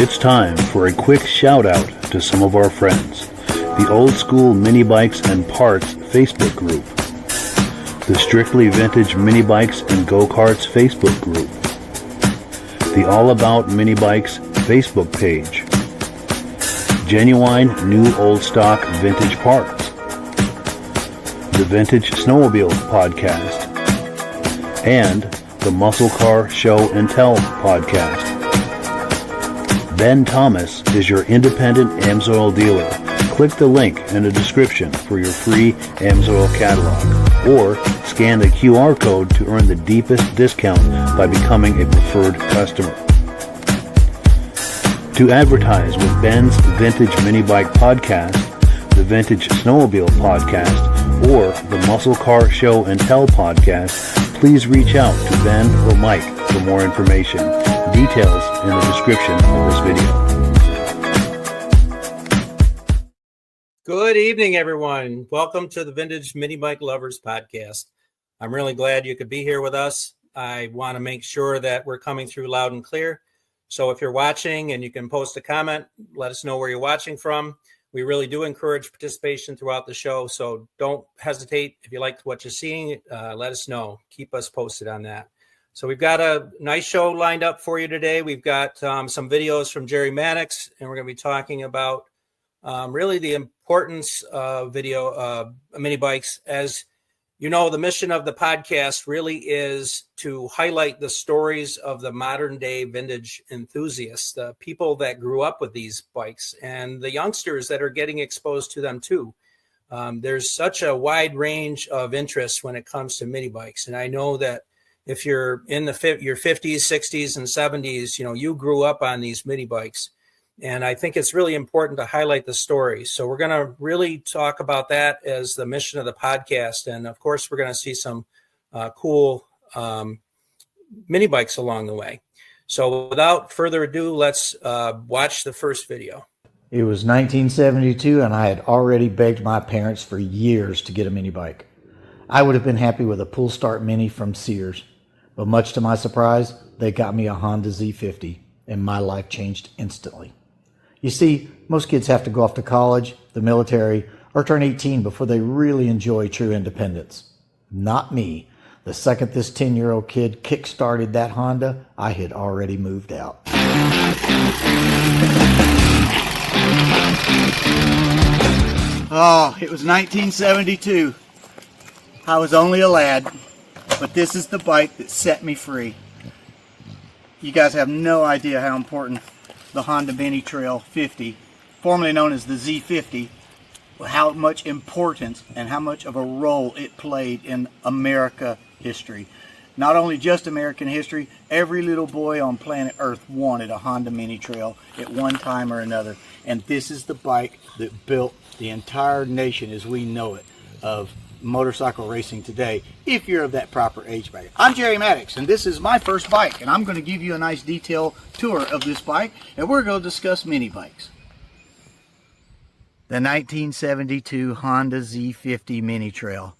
It's time for a quick shout out to some of our friends. The Old School Mini Bikes and Parts Facebook group. The Strictly Vintage Mini Bikes and Go-Karts Facebook group. The All About Mini Bikes Facebook page. Genuine New Old Stock Vintage Parts. The Vintage Snowmobile podcast. And the Muscle Car Show and Tell podcast. Ben Thomas is your independent AMSOIL dealer. Click the link in the description for your free AMSOIL catalog, or scan the QR code to earn the deepest discount by becoming a preferred customer. To advertise with Ben's Vintage Mini Bike podcast, the Vintage Snowmobile podcast, or the Muscle Car Show and Tell podcast, please reach out to Ben or Mike for more information. Details in the description of this video. Good evening, everyone. Welcome to the Vintage Mini Bike Lovers podcast. I'm really glad you could be here with us. I want to make sure that we're coming through loud and clear. So if you're watching and you can post a comment, let us know where you're watching from. We really do encourage participation throughout the show, so don't hesitate. If you like what you're seeing, let us know. Keep us posted on that. So we've got a nice show lined up for you today. We've got some videos from Jerry Mattox, and we're going to be talking about really the importance of mini bikes. As you know, the mission of the podcast really is to highlight the stories of the modern day vintage enthusiasts, the people that grew up with these bikes, and the youngsters that are getting exposed to them too. There's such a wide range of interests when it comes to mini bikes, and I know that if you're in your 50s, 60s, and 70s, you grew up on these mini bikes. And I think it's really important to highlight the stories. So we're going to really talk about that as the mission of the podcast. And of course, we're going to see some cool mini bikes along the way. So without further ado, let's watch the first video. It was 1972, and I had already begged my parents for years to get a mini bike. I would have been happy with a pull start mini from Sears. But much to my surprise, they got me a Honda Z50, and my life changed instantly. You see, most kids have to go off to college, the military, or turn 18 before they really enjoy true independence. Not me. The second this 10-year-old kid kick-started that Honda, I had already moved out. Oh, it was 1972. I was only a lad, but this is the bike that set me free. You guys have no idea how important the Honda Mini Trail 50, formerly known as the Z50, how much importance and how much of a role it played in America history. Not only just American history, every little boy on planet Earth wanted a Honda Mini Trail at one time or another. And this is the bike that built the entire nation as we know it of motorcycle racing today, if you're of that proper age bracket. I'm Jerry Mattox, and this is my first bike, and I'm going to give you a nice detailed tour of this bike, and we're going to discuss mini bikes. The 1972 Honda Z50 Mini Trail.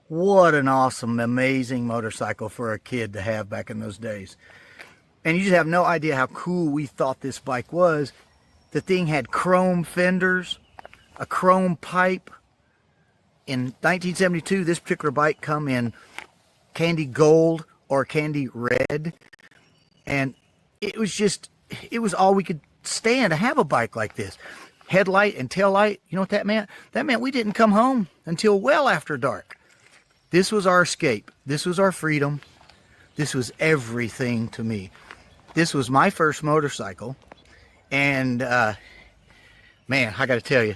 What an awesome, amazing motorcycle for a kid to have back in those days. And you just have no idea how cool we thought this bike was. The thing had chrome fenders, a chrome pipe. In 1972, this particular bike come in candy gold or candy red, and it was all we could stand to have a bike like this. Headlight and tail light, you know what that meant? That meant we didn't come home until well after dark. This was our escape. This was our freedom. This was everything to me. This was my first motorcycle, and man, I got to tell you,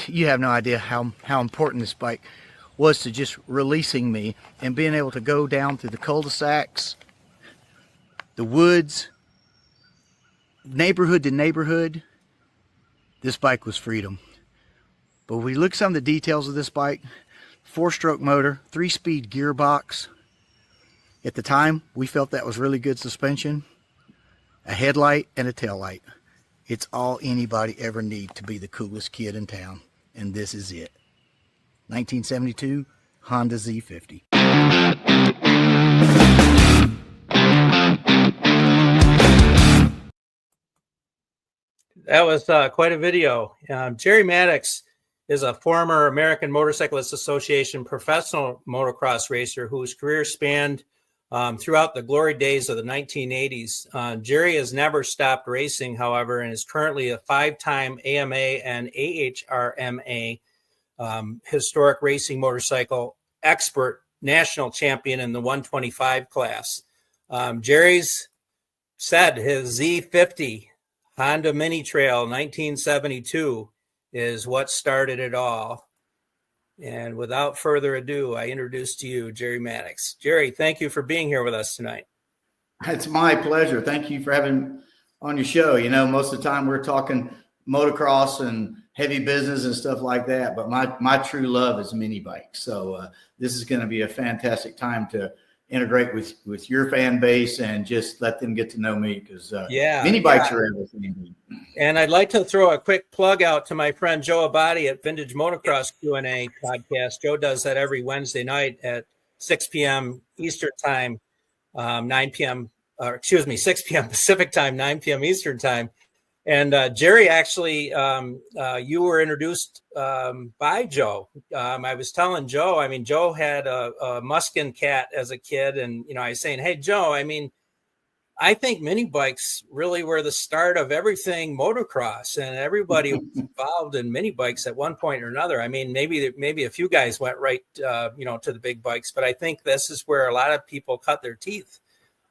you have no idea how important this bike was to just releasing me and being able to go down through the cul-de-sacs, the woods, neighborhood to neighborhood. This bike was freedom. But when we look at some of the details of this bike, 4-stroke motor, 3-speed gearbox. At the time, we felt that was really good suspension, a headlight and a tail light. It's all anybody ever need to be the coolest kid in town, and this is it. 1972 Honda Z50. That was quite a video. Jerry Mattox is a former American Motorcyclists Association professional motocross racer whose career spanned throughout the glory days of the 1980s. Jerry has never stopped racing, however, and is currently a 5-time AMA and AHRMA historic racing motorcycle expert national champion in the 125 class. Jerry's said his Z50 Honda Mini Trail 1972 is what started it all. And without further ado, I introduce to you Jerry Mattox. Jerry, thank you for being here with us tonight. It's my pleasure. Thank you for having on your show. You know, most of the time we're talking motocross and heavy business and stuff like that, but my true love is mini bikes. So this is going to be a fantastic time to integrate with your fan base and just let them get to know me, because mini bikes are everything. And I'd like to throw a quick plug out to my friend Joe Abadi at Vintage Motocross Q&A podcast. Joe does that every Wednesday night at 6 p.m. Eastern time, 6 p.m. Pacific time, 9 p.m. Eastern time. And Jerry, actually, you were introduced by Joe. I was telling Joe, I mean, Joe had a Muskin cat as a kid. And, you know, I was saying, hey, Joe, I mean, I think mini bikes really were the start of everything motocross, and everybody was involved in mini bikes at one point or another. I mean, maybe a few guys went right, to the big bikes, but I think this is where a lot of people cut their teeth.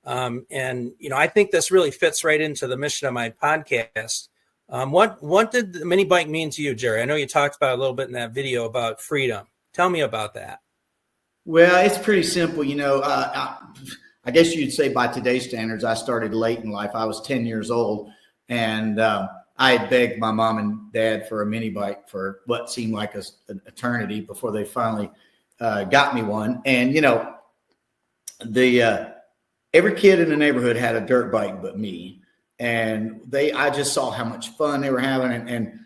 And, you know, I think this really fits right into the mission of my podcast. What did the mini bike mean to you, Jerry? I know you talked about a little bit in that video about freedom. Tell me about that. Well, it's pretty simple. You know, I guess you'd say by today's standards, I started late in life. I was 10 years old, and I had begged my mom and dad for a mini bike for what seemed like an eternity before they finally got me one. And, you know, every kid in the neighborhood had a dirt bike but me. And I just saw how much fun they were having. And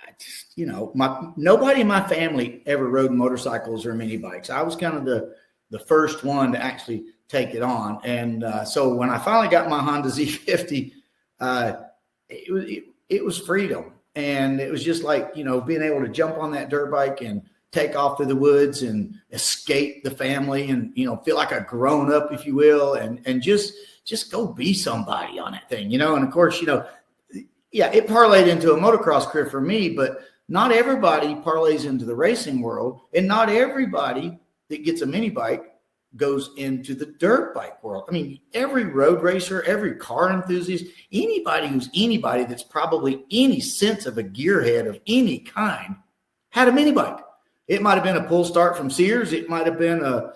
I just, you know, nobody in my family ever rode motorcycles or mini bikes. I was kind of the first one to actually take it on. And so when I finally got my Honda Z50, it was freedom. And it was just like, you know, being able to jump on that dirt bike and take off through the woods and escape the family and, you know, feel like a grown up, if you will, and just go be somebody on that thing, you know. And of course, you know, yeah, it parlayed into a motocross career for me, but not everybody parlays into the racing world, and not everybody that gets a mini bike goes into the dirt bike world. I mean, every road racer, every car enthusiast, anybody that's probably any sense of a gearhead of any kind had a mini bike. It might have been a pull start from Sears. It might have been an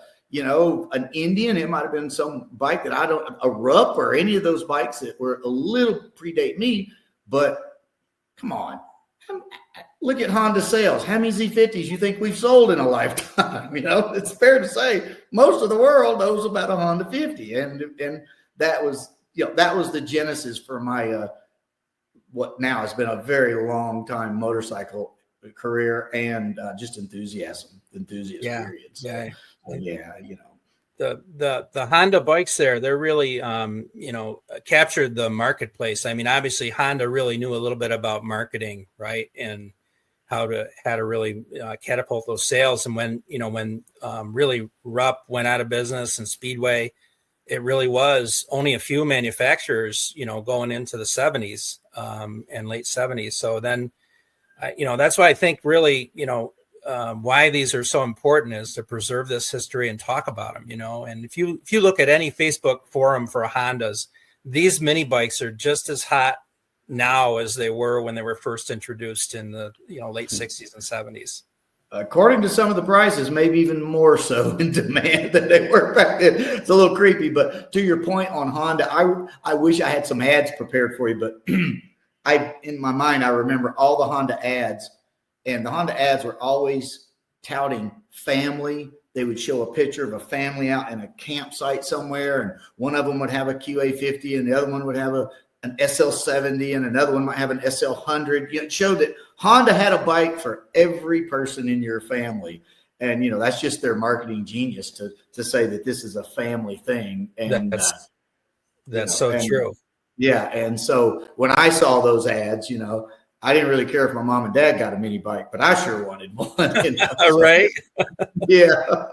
Indian. It might have been some bike that a Rupp, or any of those bikes that were a little predate me. But come on, look at Honda sales. How many Z50s you think we've sold in a lifetime? You know, it's fair to say most of the world knows about a Honda 50, and that was, you know, that was the genesis for my what now has been a very long time motorcycle career and just enthusiast period. So, yeah, you know, the Honda bikes they're really captured the marketplace. I mean, obviously Honda really knew a little bit about marketing, right, and how to really catapult those sales. And when really Rupp went out of business and Speedway, it really was only a few manufacturers, you know, going into the 70s and late 70s. So then that's why I think really, why these are so important is to preserve this history and talk about them, you know. And if you look at any Facebook forum for Hondas, these mini bikes are just as hot now as they were when they were first introduced in the late 60s and 70s. According to some of the prices, maybe even more so in demand than they were back then. It's a little creepy, but to your point on Honda, I wish I had some ads prepared for you, but in my mind, I remember all the Honda ads, and the Honda ads were always touting family. They would show a picture of a family out in a campsite somewhere, and one of them would have a QA50, and the other one would have an SL70, and another one might have an SL100. It showed that Honda had a bike for every person in your family. And, that's just their marketing genius to say that this is a family thing. And that's so true. Yeah. And so when I saw those ads, I didn't really care if my mom and dad got a mini bike, but I sure wanted one. Right. Yeah.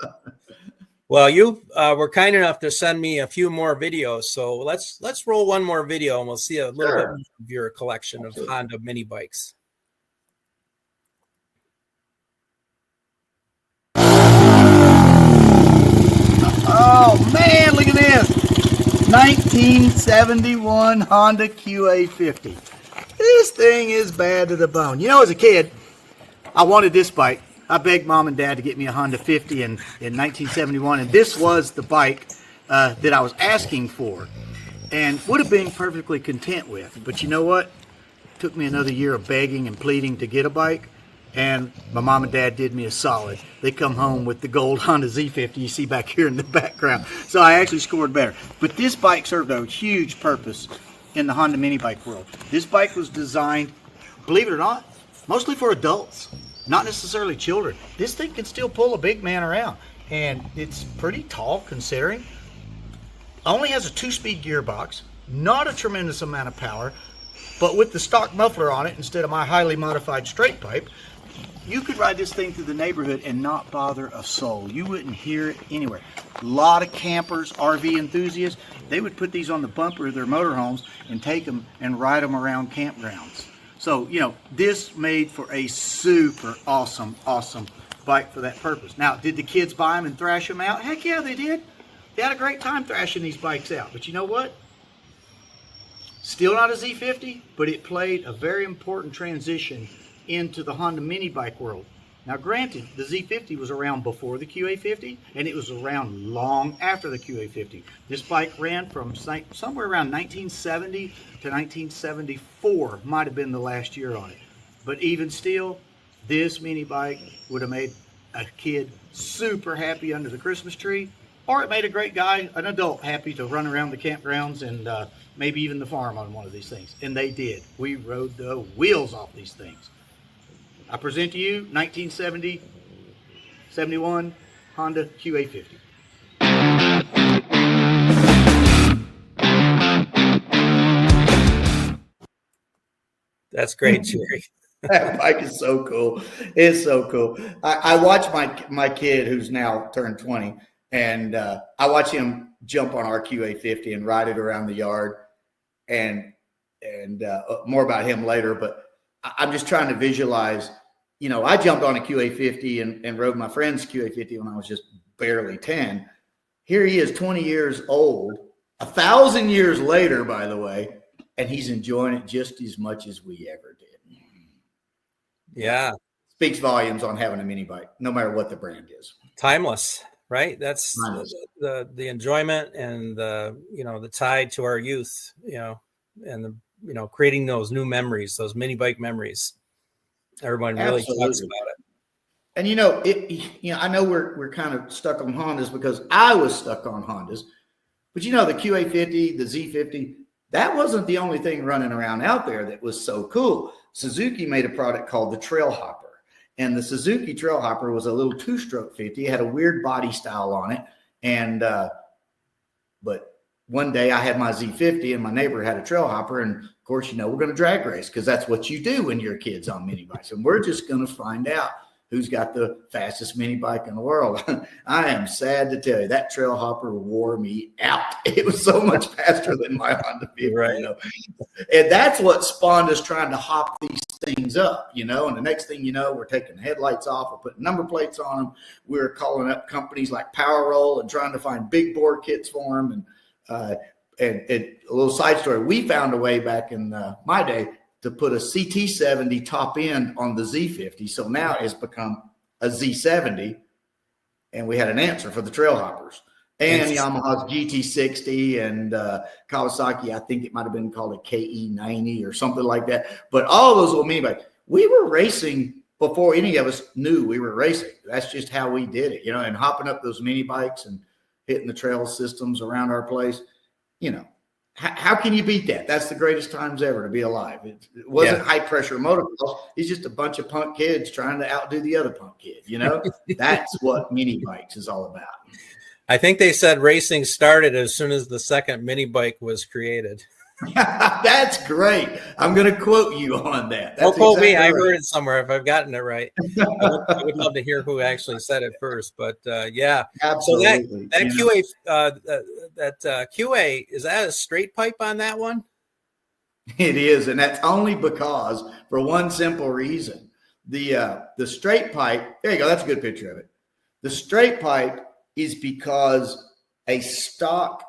Well, you were kind enough to send me a few more videos, so let's roll one more video, and we'll see a little bit more of your collection of Honda mini bikes. Oh man, look at this 1971 Honda QA50. This thing is bad to the bone. As a kid, I wanted this bike. I begged mom and dad to get me a Honda 50 in 1971, and this was the bike that I was asking for and would have been perfectly content with. But you know what? It took me another year of begging and pleading to get a bike, and my mom and dad did me a solid. They come home with the gold Honda Z50 you see back here in the background. So I actually scored better. But this bike served a huge purpose in the Honda mini bike world. This bike was designed, believe it or not, mostly for adults. Not necessarily children. This thing can still pull a big man around, and it's pretty tall considering. Only has a 2-speed gearbox, not a tremendous amount of power, but with the stock muffler on it instead of my highly modified straight pipe, you could ride this thing through the neighborhood and not bother a soul. You wouldn't hear it anywhere. A lot of campers, RV enthusiasts, they would put these on the bumper of their motorhomes and take them and ride them around campgrounds. So, this made for a super awesome bike for that purpose. Now, did the kids buy them and thrash them out? Heck yeah, they did. They had a great time thrashing these bikes out. But you know what? Still not a Z50, but it played a very important transition into the Honda mini bike world. Now, granted, the Z50 was around before the QA50, and it was around long after the QA50. This bike ran from somewhere around 1970 to 1974, might have been the last year on it. But even still, this mini bike would have made a kid super happy under the Christmas tree, or it made a great guy, an adult, happy to run around the campgrounds and maybe even the farm on one of these things. And they did. We rode the wheels off these things. I present to you 1970-71 Honda QA50. That's great, Jerry. That bike is so cool. It's so cool. I watch my kid who's now turned 20, and I watch him jump on our QA50 and ride it around the yard, and more about him later. But I'm just trying to visualize. I jumped on a QA50 and rode my friend's QA50 when I was just barely 10. Here he is, 20 years old, 1,000 years later, by the way, and he's enjoying it just as much as we ever did. Yeah. Speaks volumes on having a mini bike, no matter what the brand is. Timeless, right? That's Timeless. the enjoyment and the tide to our youth, and creating those new memories, those mini bike memories. Everyone really talks about it. And I know we're kind of stuck on Hondas because I was stuck on Hondas, but the QA50, the Z50, that wasn't the only thing running around out there that was so cool. Suzuki made a product called the Trail Hopper, and the Suzuki Trail Hopper was a little 2-stroke 50. It had a weird body style on it, and but one day I had my Z50 and my neighbor had a Trail Hopper, and of course, we're going to drag race because that's what you do when you're kids on mini bikes. And we're just going to find out who's got the fastest mini bike in the world. I am sad to tell you that Trail Hopper wore me out. It was so much faster than my Honda 50, right? And that's what spawned us trying to hop these things up, and the next thing we're taking headlights off, we're putting number plates on them. We're calling up companies like Power Roll and trying to find big bore kits for them. And a little side story, we found a way back in my day to put a CT70 top end on the Z50. So now it's become a Z70, and we had an answer for the Trail Hoppers. And Yamaha's GT60 and Kawasaki, I think it might have been called a KE90 or something like that. But all those little mini bikes, we were racing before any of us knew we were racing. That's just how we did it, and hopping up those mini bikes and hitting the trail systems around our place. How can you beat that? That's the greatest times ever to be alive. It wasn't high pressure motocross. It's just a bunch of punk kids trying to outdo the other punk kid. That's what mini bikes is all about. I think they said racing started as soon as the second mini bike was created. That's great. I'm going to quote you on that. Don't That's quote me. exactly I right. heard it somewhere if I've gotten it right. I would love to hear who actually said it first. But yeah, so Absolutely. that You know, QA QA, is that a straight pipe on that one? it is, and that's only because, for one simple reason, the straight pipe. There you go. That's a good picture of it. The straight pipe is because a stock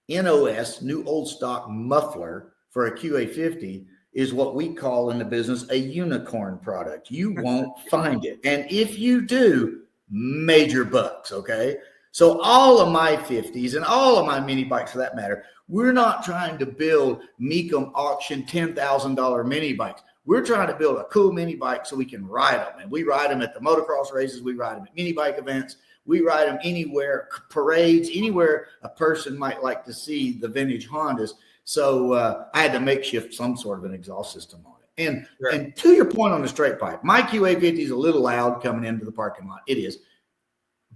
NOS, new old stock muffler for a QA50 is what we call in the business a unicorn product. You won't find it. And if you do, major bucks, okay? So all of my 50s and all of my mini bikes for that matter, we're not trying to build Mecum auction $10,000 mini bikes. We're trying to build a cool mini bike so we can ride them. And we ride them at the motocross races. We ride them at mini bike events. We ride them anywhere, parades, anywhere a person might like to see the vintage Hondas. So I had to makeshift some sort of an exhaust system on it. And Sure. And to your point on the straight pipe, my QA50 is a little loud coming into the parking lot. It is.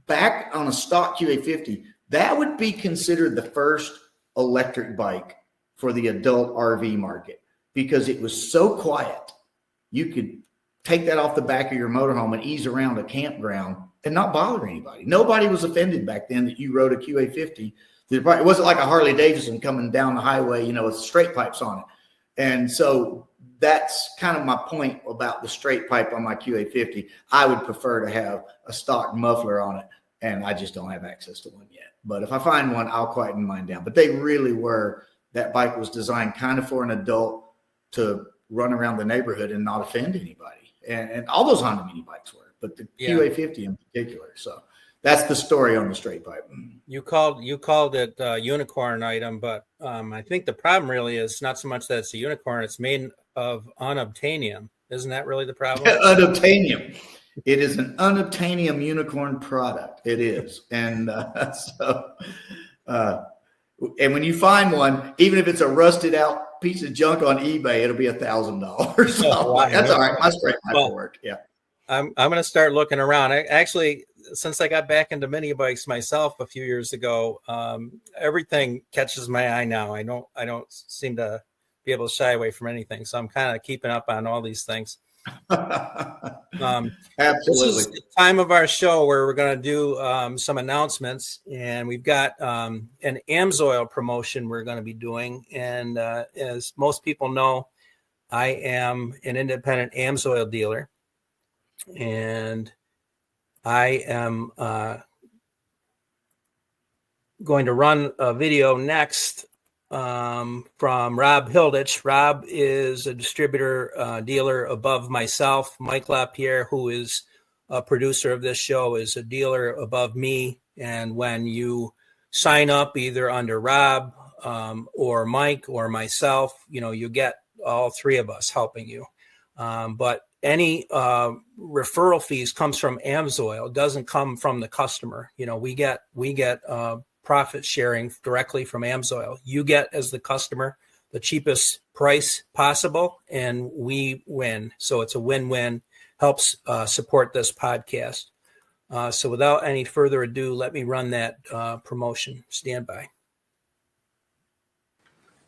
Back on a stock QA50, that would be considered the first electric bike for the adult RV market because it was so quiet. You could take that off the back of your motorhome and ease around a campground and not bother anybody. Nobody was offended back then that you rode a QA50. It wasn't like a Harley Davidson coming down the highway, you know, with straight pipes on it. And so that's kind of my point about the straight pipe on my QA50. I would prefer to have a stock muffler on it, and I just don't have access to one yet. But if I find one, I'll quieten mine down. But they really were, that bike was designed kind of for an adult to run around the neighborhood and not offend anybody. And all those Honda mini bikes were, but the QA50 in particular. So that's the story on the straight pipe. You called it a unicorn item, but I think the problem really is not so much that it's a unicorn; it's made of unobtainium. Isn't that really the problem? Unobtainium. It is an unobtainium unicorn product. It is, and and when you find one, even if it's a rusted out piece of junk on eBay, it'll be $1,000. So that's all right. My straight pipe will work. Yeah. I'm going to start looking around. Actually, since I got back into mini bikes myself a few years ago, everything catches my eye now. I don't seem to be able to shy away from anything. So I'm kind of keeping up on all these things. Absolutely. This is the time of our show where we're going to do some announcements, and we've got an AMSOIL promotion we're going to be doing. And as most people know, I am an independent AMSOIL dealer. And I am going to run a video next from Rob Hilditch. Rob is a distributor dealer above myself. Mike LaPierre, who is a producer of this show, is a dealer above me. And when you sign up either under Rob or Mike or myself, you know, you get all three of us helping you. But any referral fees comes from AMSOIL. It doesn't come from the customer. You know, we get profit sharing directly from AMSOIL. You get, as the customer, the cheapest price possible, and we win. So it's a win-win. Helps support this podcast. So without any further ado, let me run that promotion. Stand by.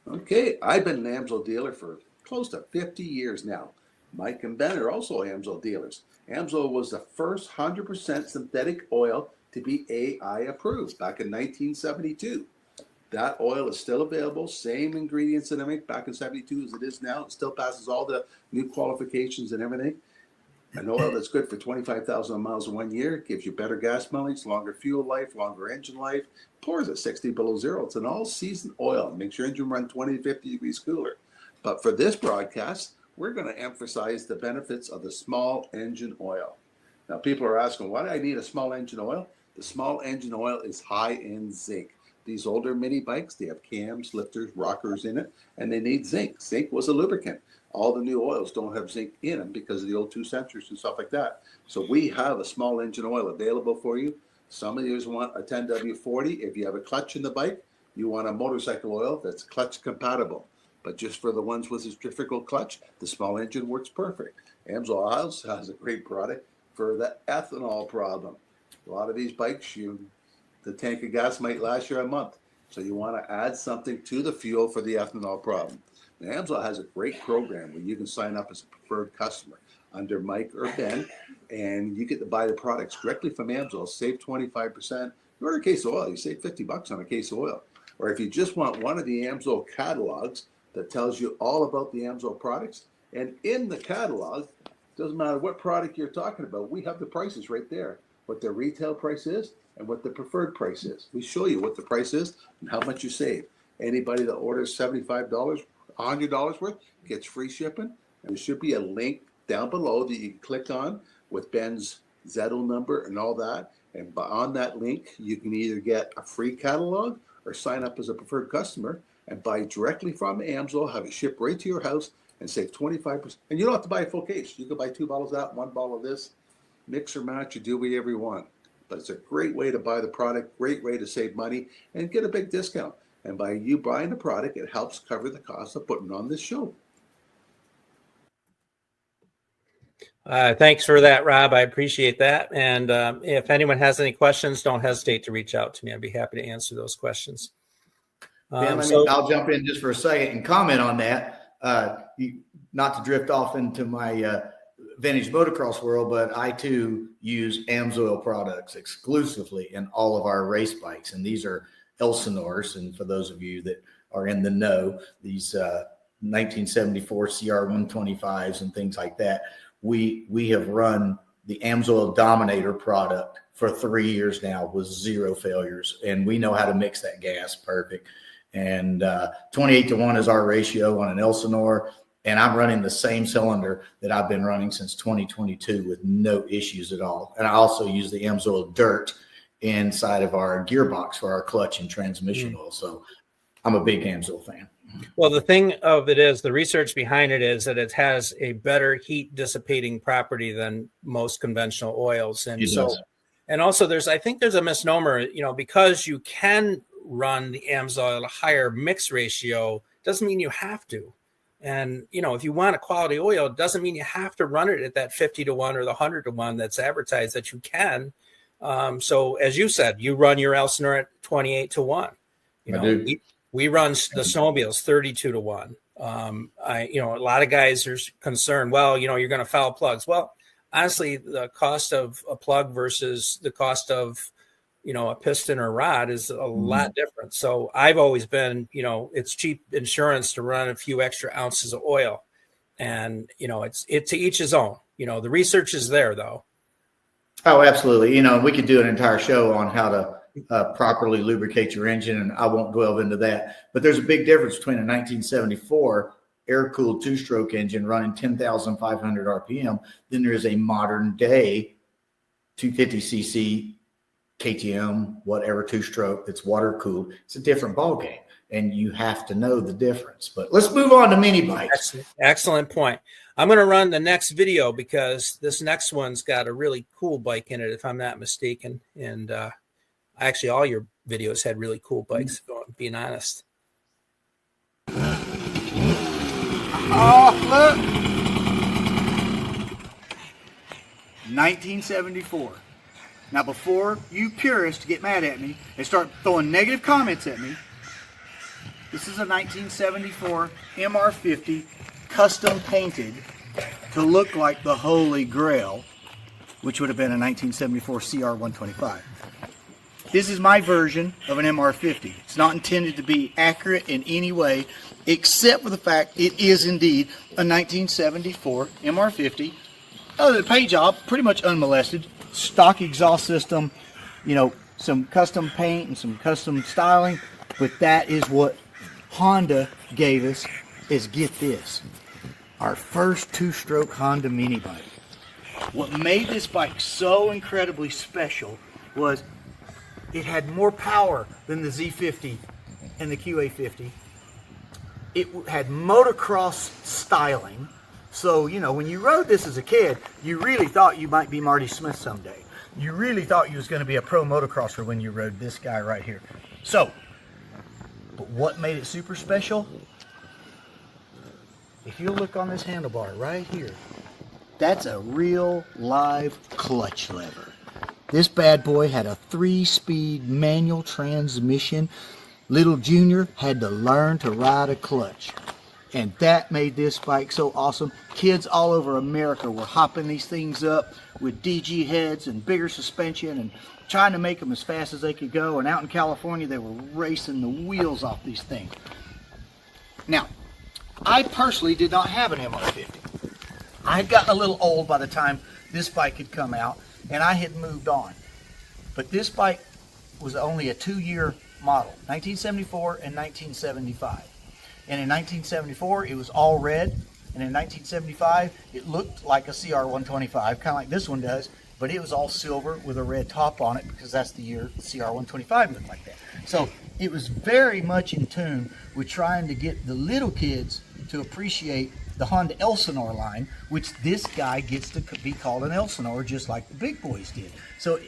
Okay, I've been an AMSOIL dealer for close to 50 years now. Mike and Ben are also AMSOIL dealers. AMSOIL was the first 100% synthetic oil to be AI approved back in 1972. That oil is still available, same ingredients that I make back in 72 as it is now. It still passes all the new qualifications and everything. An oil that's good for 25,000 miles in 1 year, gives you better gas mileage, longer fuel life, longer engine life, pours at 60 below zero. It's an all-season oil. Makes your engine run 20 to 50 degrees cooler. But for this broadcast, we're going to emphasize the benefits of the small engine oil. Now, people are asking, why do I need a small engine oil? The small engine oil is high in zinc. These older mini bikes, they have cams, lifters, rockers in it, and they need zinc. Zinc was a lubricant. All the new oils don't have zinc in them because of the old 2 sensors and stuff like that. So we have a small engine oil available for you. Some of you want a 10W40. If you have a clutch in the bike, you want a motorcycle oil that's clutch compatible. But just for the ones with a difficult clutch, the small engine works perfect. AMSOIL also has a great product for the ethanol problem. A lot of these bikes, the tank of gas might last you a month. So you want to add something to the fuel for the ethanol problem. Now, AMSOIL has a great program where you can sign up as a preferred customer under Mike or Ben, and you get to buy the products directly from AMSOIL, save 25%. You order a case of oil, you save $50 on a case of oil. Or if you just want one of the AMSOIL catalogs that tells you all about the AMSOIL products, and in the catalog, doesn't matter what product you're talking about, we have the prices right there, what the retail price is and what the preferred price is. We show you what the price is and how much you save. Anybody that orders $75, $100 worth gets free shipping. And there should be a link down below that you can click on with Ben's Zettel number and all that. And on that link, you can either get a free catalog or sign up as a preferred customer and buy directly from AMSOIL, have it shipped right to your house, and save 25%. And you don't have to buy a full case. You can buy 2 bottles of that, 1 bottle of this, mix or match, you do whatever you want. But it's a great way to buy the product, great way to save money, and get a big discount. And by you buying the product, it helps cover the cost of putting on this show. Thanks for that, Rob. I appreciate that. And if anyone has any questions, don't hesitate to reach out to me. I'd be happy to answer those questions. Ben, I'll jump in just for a second and comment on that. Not to drift off into my vintage motocross world, but I too use AMSOIL products exclusively in all of our race bikes. And these are Elsinores. And for those of you that are in the know, these 1974 CR125s and things like that, we have run the AMSOIL Dominator product for 3 years now with 0 failures. And we know how to mix that gas perfect. And 28-to-1 is our ratio on an Elsinore. And I'm running the same cylinder that I've been running since 2022 with no issues at all. And I also use the AMSOIL Dirt inside of our gearbox for our clutch and transmission oil. So I'm a big AMSOIL fan. Well, the thing of it is, the research behind it is that it has a better heat dissipating property than most conventional oils. And and also I think there's a misnomer, because you can run the AMSOIL at a higher mix ratio, doesn't mean you have to. And, if you want a quality oil, it doesn't mean you have to run it at that 50-to-1 or the 100-to-1 that's advertised that you can. So as you said, you run your Elsinore at 28-to-1. We run the Snowmobiles 32-to-1. A lot of guys are concerned, you're going to foul plugs. Well, honestly, the cost of a plug versus the cost of, a piston or rod is a lot different. So I've always been, it's cheap insurance to run a few extra ounces of oil. And, it's to each his own. The research is there, though. Oh, absolutely. We could do an entire show on how to properly lubricate your engine, and I won't delve into that. But there's a big difference between a 1974 air-cooled 2-stroke engine running 10,500 RPM than there is a modern-day 250cc KTM, whatever 2-stroke that's water-cooled. It's a different ballgame, and you have to know the difference. But let's move on to mini bikes. Excellent point. I'm going to run the next video because this next one's got a really cool bike in it, if I'm not mistaken. And actually, all your videos had really cool bikes, if I'm being honest. Oh, look. 1974. Now, before you purists get mad at me and start throwing negative comments at me, this is a 1974 MR50 custom painted to look like the Holy Grail, which would have been a 1974 CR125. This is my version of an MR50. It's not intended to be accurate in any way, except for the fact it is indeed a 1974 MR50. Other than the paint job, pretty much unmolested. Stock exhaust system, some custom paint and some custom styling, but that is what Honda gave us, is get this, our first 2-stroke Honda mini bike. What made this bike so incredibly special was it had more power than the Z50 and the QA50. It had motocross styling. So, when you rode this as a kid, you really thought you might be Marty Smith someday. You really thought you was going to be a pro motocrosser when you rode this guy right here. So, but what made it super special? If you look on this handlebar right here, that's a real live clutch lever. This bad boy had a 3-speed manual transmission Little Junior had to learn to ride a clutch. And that made this bike so awesome. Kids all over America were hopping these things up with DG heads and bigger suspension and trying to make them as fast as they could go. And out in California, they were racing the wheels off these things. Now, I personally did not have an MR50. I had gotten a little old by the time this bike had come out, and I had moved on. But this bike was only a 2-year model, 1974 and 1975. And in 1974, it was all red. And in 1975, it looked like a CR125, kind of like this one does, but it was all silver with a red top on it because that's the year the CR125 looked like that. So it was very much in tune with trying to get the little kids to appreciate the Honda Elsinore line, which this guy gets to be called an Elsinore just like the big boys did. So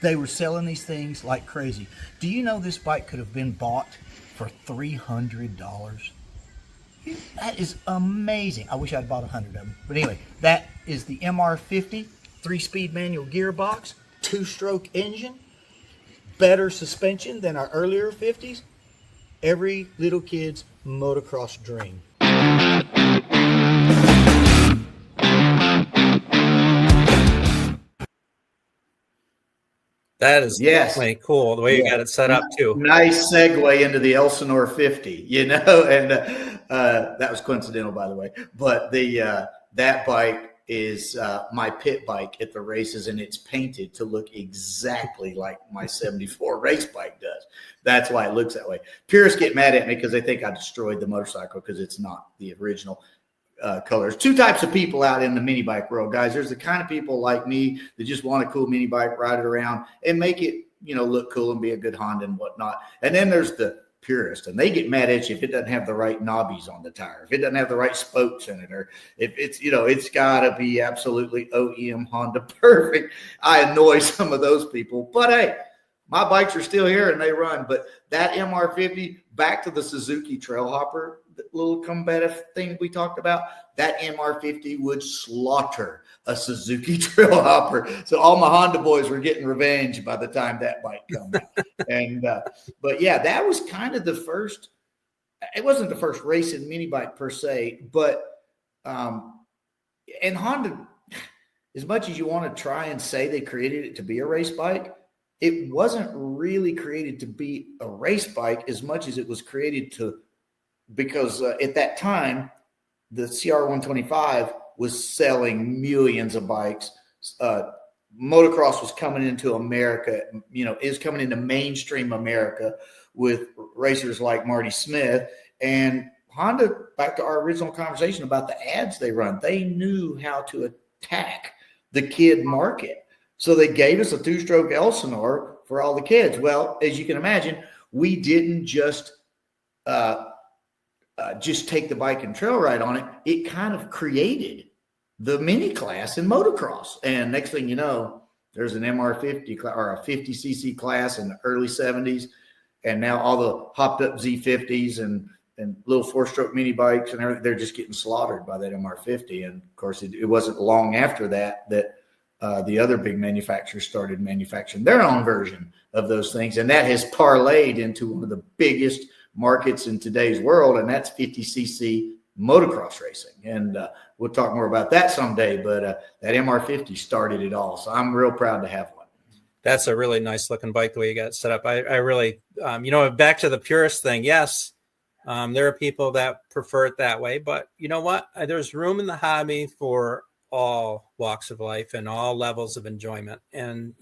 they were selling these things like crazy. Do you know this bike could have been bought for $300? That is amazing. I wish I'd bought 100 of them. But anyway, that is the MR50, 3-speed manual gearbox, 2-stroke engine, better suspension than our earlier 50s. Every little kid's motocross dream. That is Yes. definitely cool the way you got it set up too. Nice segue into the Elsinore 50, and that was coincidental, by the way. But that bike is my pit bike at the races, and it's painted to look exactly like my 74 race bike does. That's why it looks that way. Purists get mad at me because they think I destroyed the motorcycle because it's not the original colors. Two types of people out in the mini bike world, guys. There's the kind of people like me that just want a cool mini bike, ride it around and make it, look cool and be a good Honda and whatnot. And then there's the purist, and they get mad at you if it doesn't have the right knobbies on the tire, if it doesn't have the right spokes in it, or if it's, it's got to be absolutely OEM Honda perfect. I annoy some of those people, but hey, my bikes are still here and they run. But that MR50, back to the Suzuki Trailhopper, the little combative thing we talked about, that MR50 would slaughter a Suzuki Trailhopper. So all my Honda boys were getting revenge by the time that bike comes out. And but yeah, that was kind of the first. It wasn't the first racing mini bike per se, but and Honda, as much as you want to try and say they created it to be a race bike, it wasn't really created to be a race bike as much as it was created to, because at that time, the CR125 was selling millions of bikes. Motocross was coming into America, is coming into mainstream America with racers like Marty Smith. And Honda, back to our original conversation about the ads they run, they knew how to attack the kid market. So they gave us a 2-stroke Elsinore for all the kids. Well, as you can imagine, we didn't just take the bike and trail ride on it. It kind of created the mini class in motocross. And next thing you know, there's an MR50 or a 50cc class in the early 70s. And now all the hopped up Z50s and little 4-stroke mini bikes and everything, they're just getting slaughtered by that MR50. And of course, it wasn't long after that the other big manufacturers started manufacturing their own version of those things. And that has parlayed into one of the biggest markets in today's world, and that's 50cc motocross racing. And we'll talk more about that someday, but that MR50 started it all. So I'm real proud to have one. That's a really nice looking bike the way you got it set up. I really, back to the purist thing. Yes, there are people that prefer it that way, but you know what? There's room in the hobby for all walks of life and all levels of enjoyment. And,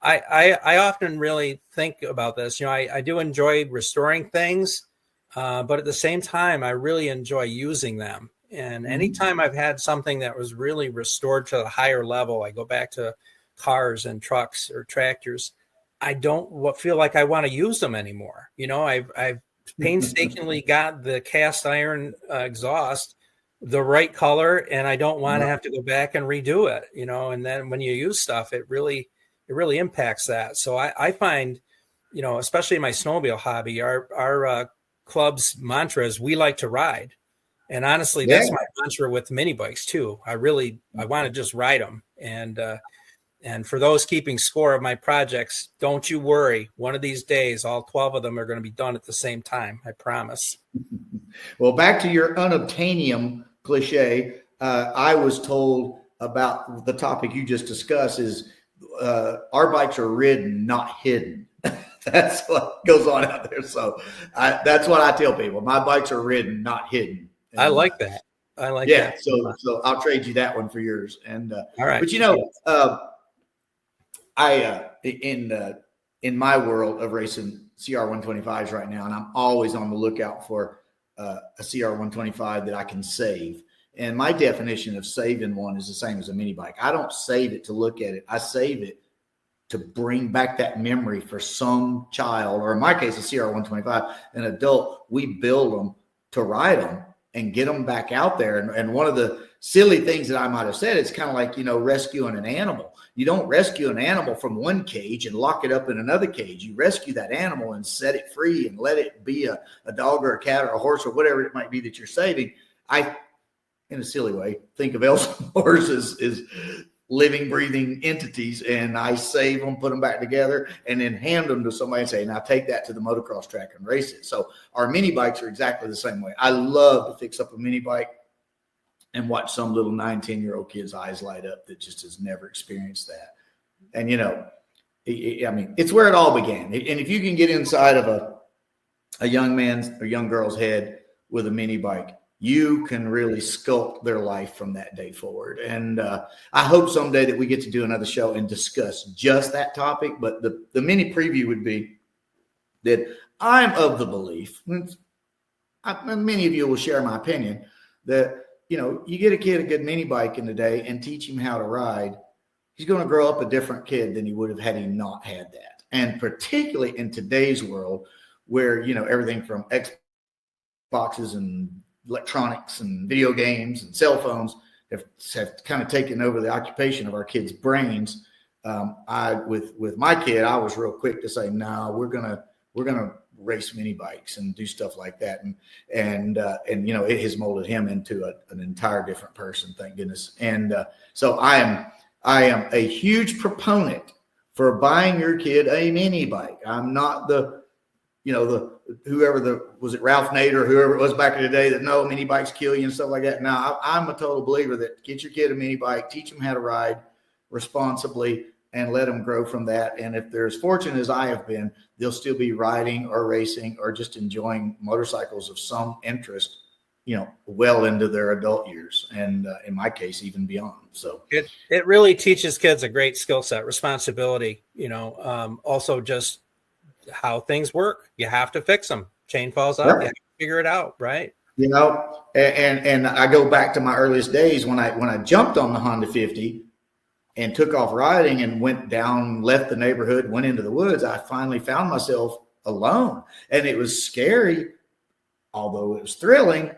I often really think about this. I do enjoy restoring things, but at the same time, I really enjoy using them. And anytime I've had something that was really restored to a higher level, I go back to cars and trucks or tractors. I don't feel like I want to use them anymore. I've painstakingly got the cast iron exhaust the right color, and I don't want to have to go back and redo it. And then when you use stuff, it really impacts that. So I find, especially in my snowmobile hobby, our club's mantra is we like to ride. And honestly, that's my mantra with mini bikes too. I want to just ride them. And And for those keeping score of my projects, don't you worry. One of these days, all 12 of them are going to be done at the same time. I promise. Well, back to your unobtainium cliche, I was told about the topic you just discussed is our bikes are ridden, not hidden. That's what goes on out there. So that's what I tell people. My bikes are ridden, not hidden. And, I like that. I like yeah, that. So I'll trade you that one for yours. And all right. But you know, in my world of racing CR125s right now, and I'm always on the lookout for a CR125 that I can save. And my definition of saving one is the same as a mini bike. I don't save it to look at it. I save it to bring back that memory for some child, or in my case, a CR125, an adult. We build them to ride them and get them back out there. And one of the silly things that I might have said, it's kind of like, rescuing an animal. You don't rescue an animal from one cage and lock it up in another cage. You rescue that animal and set it free and let it be a dog or a cat or a horse or whatever it might be that you're saving. I, in a silly way, think of Elsinores as living, breathing entities, and I save them, put them back together, and then hand them to somebody and say, now take that to the motocross track and race it. So our mini bikes are exactly the same way. I love to fix up a mini bike and watch some little 9-10-year-old kid's eyes light up that just has never experienced that. And, it's where it all began. And if you can get inside of a young man's or young girl's head with a mini bike, you can really sculpt their life from that day forward. And I hope someday that we get to do another show and discuss just that topic. But the mini preview would be that I'm of the belief, many of you will share my opinion, that, you get a kid a good mini bike in the day and teach him how to ride, he's going to grow up a different kid than he would have had he not had that. And particularly in today's world where, everything from Xboxes and electronics and video games and cell phones have kind of taken over the occupation of our kids' brains. With my kid, I was real quick to say, no, we're gonna race mini bikes and do stuff like that, and it has molded him into an entire different person, thank goodness. And so I am a huge proponent for buying your kid a mini bike. I'm not was it Ralph Nader or whoever it was back in the day that no, mini bikes kill you and stuff like that. Now I'm a total believer that get your kid a mini bike, teach them how to ride responsibly, and let them grow from that. And if they're as fortunate as I have been, they'll still be riding or racing or just enjoying motorcycles of some interest, well into their adult years. And in my case, even beyond. So it really teaches kids a great skill set, responsibility, also just how things work. You have to fix them. Chain falls out. Right. You have to figure it out. Right. And I go back to my earliest days when I jumped on the Honda 50 and took off riding and went down, left the neighborhood, went into the woods. I finally found myself alone, and it was scary. Although it was thrilling,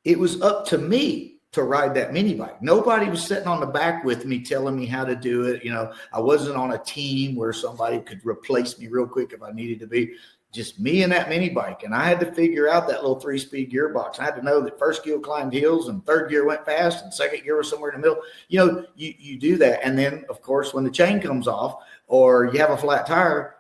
it was up to me to ride that mini bike. Nobody was sitting on the back with me telling me how to do it. I wasn't on a team where somebody could replace me real quick if I needed to be. Just me and that mini bike. And I had to figure out that little 3-speed gearbox. I had to know that first gear climbed hills and third gear went fast and second gear was somewhere in the middle. You do that. And then, of course, when the chain comes off or you have a flat tire,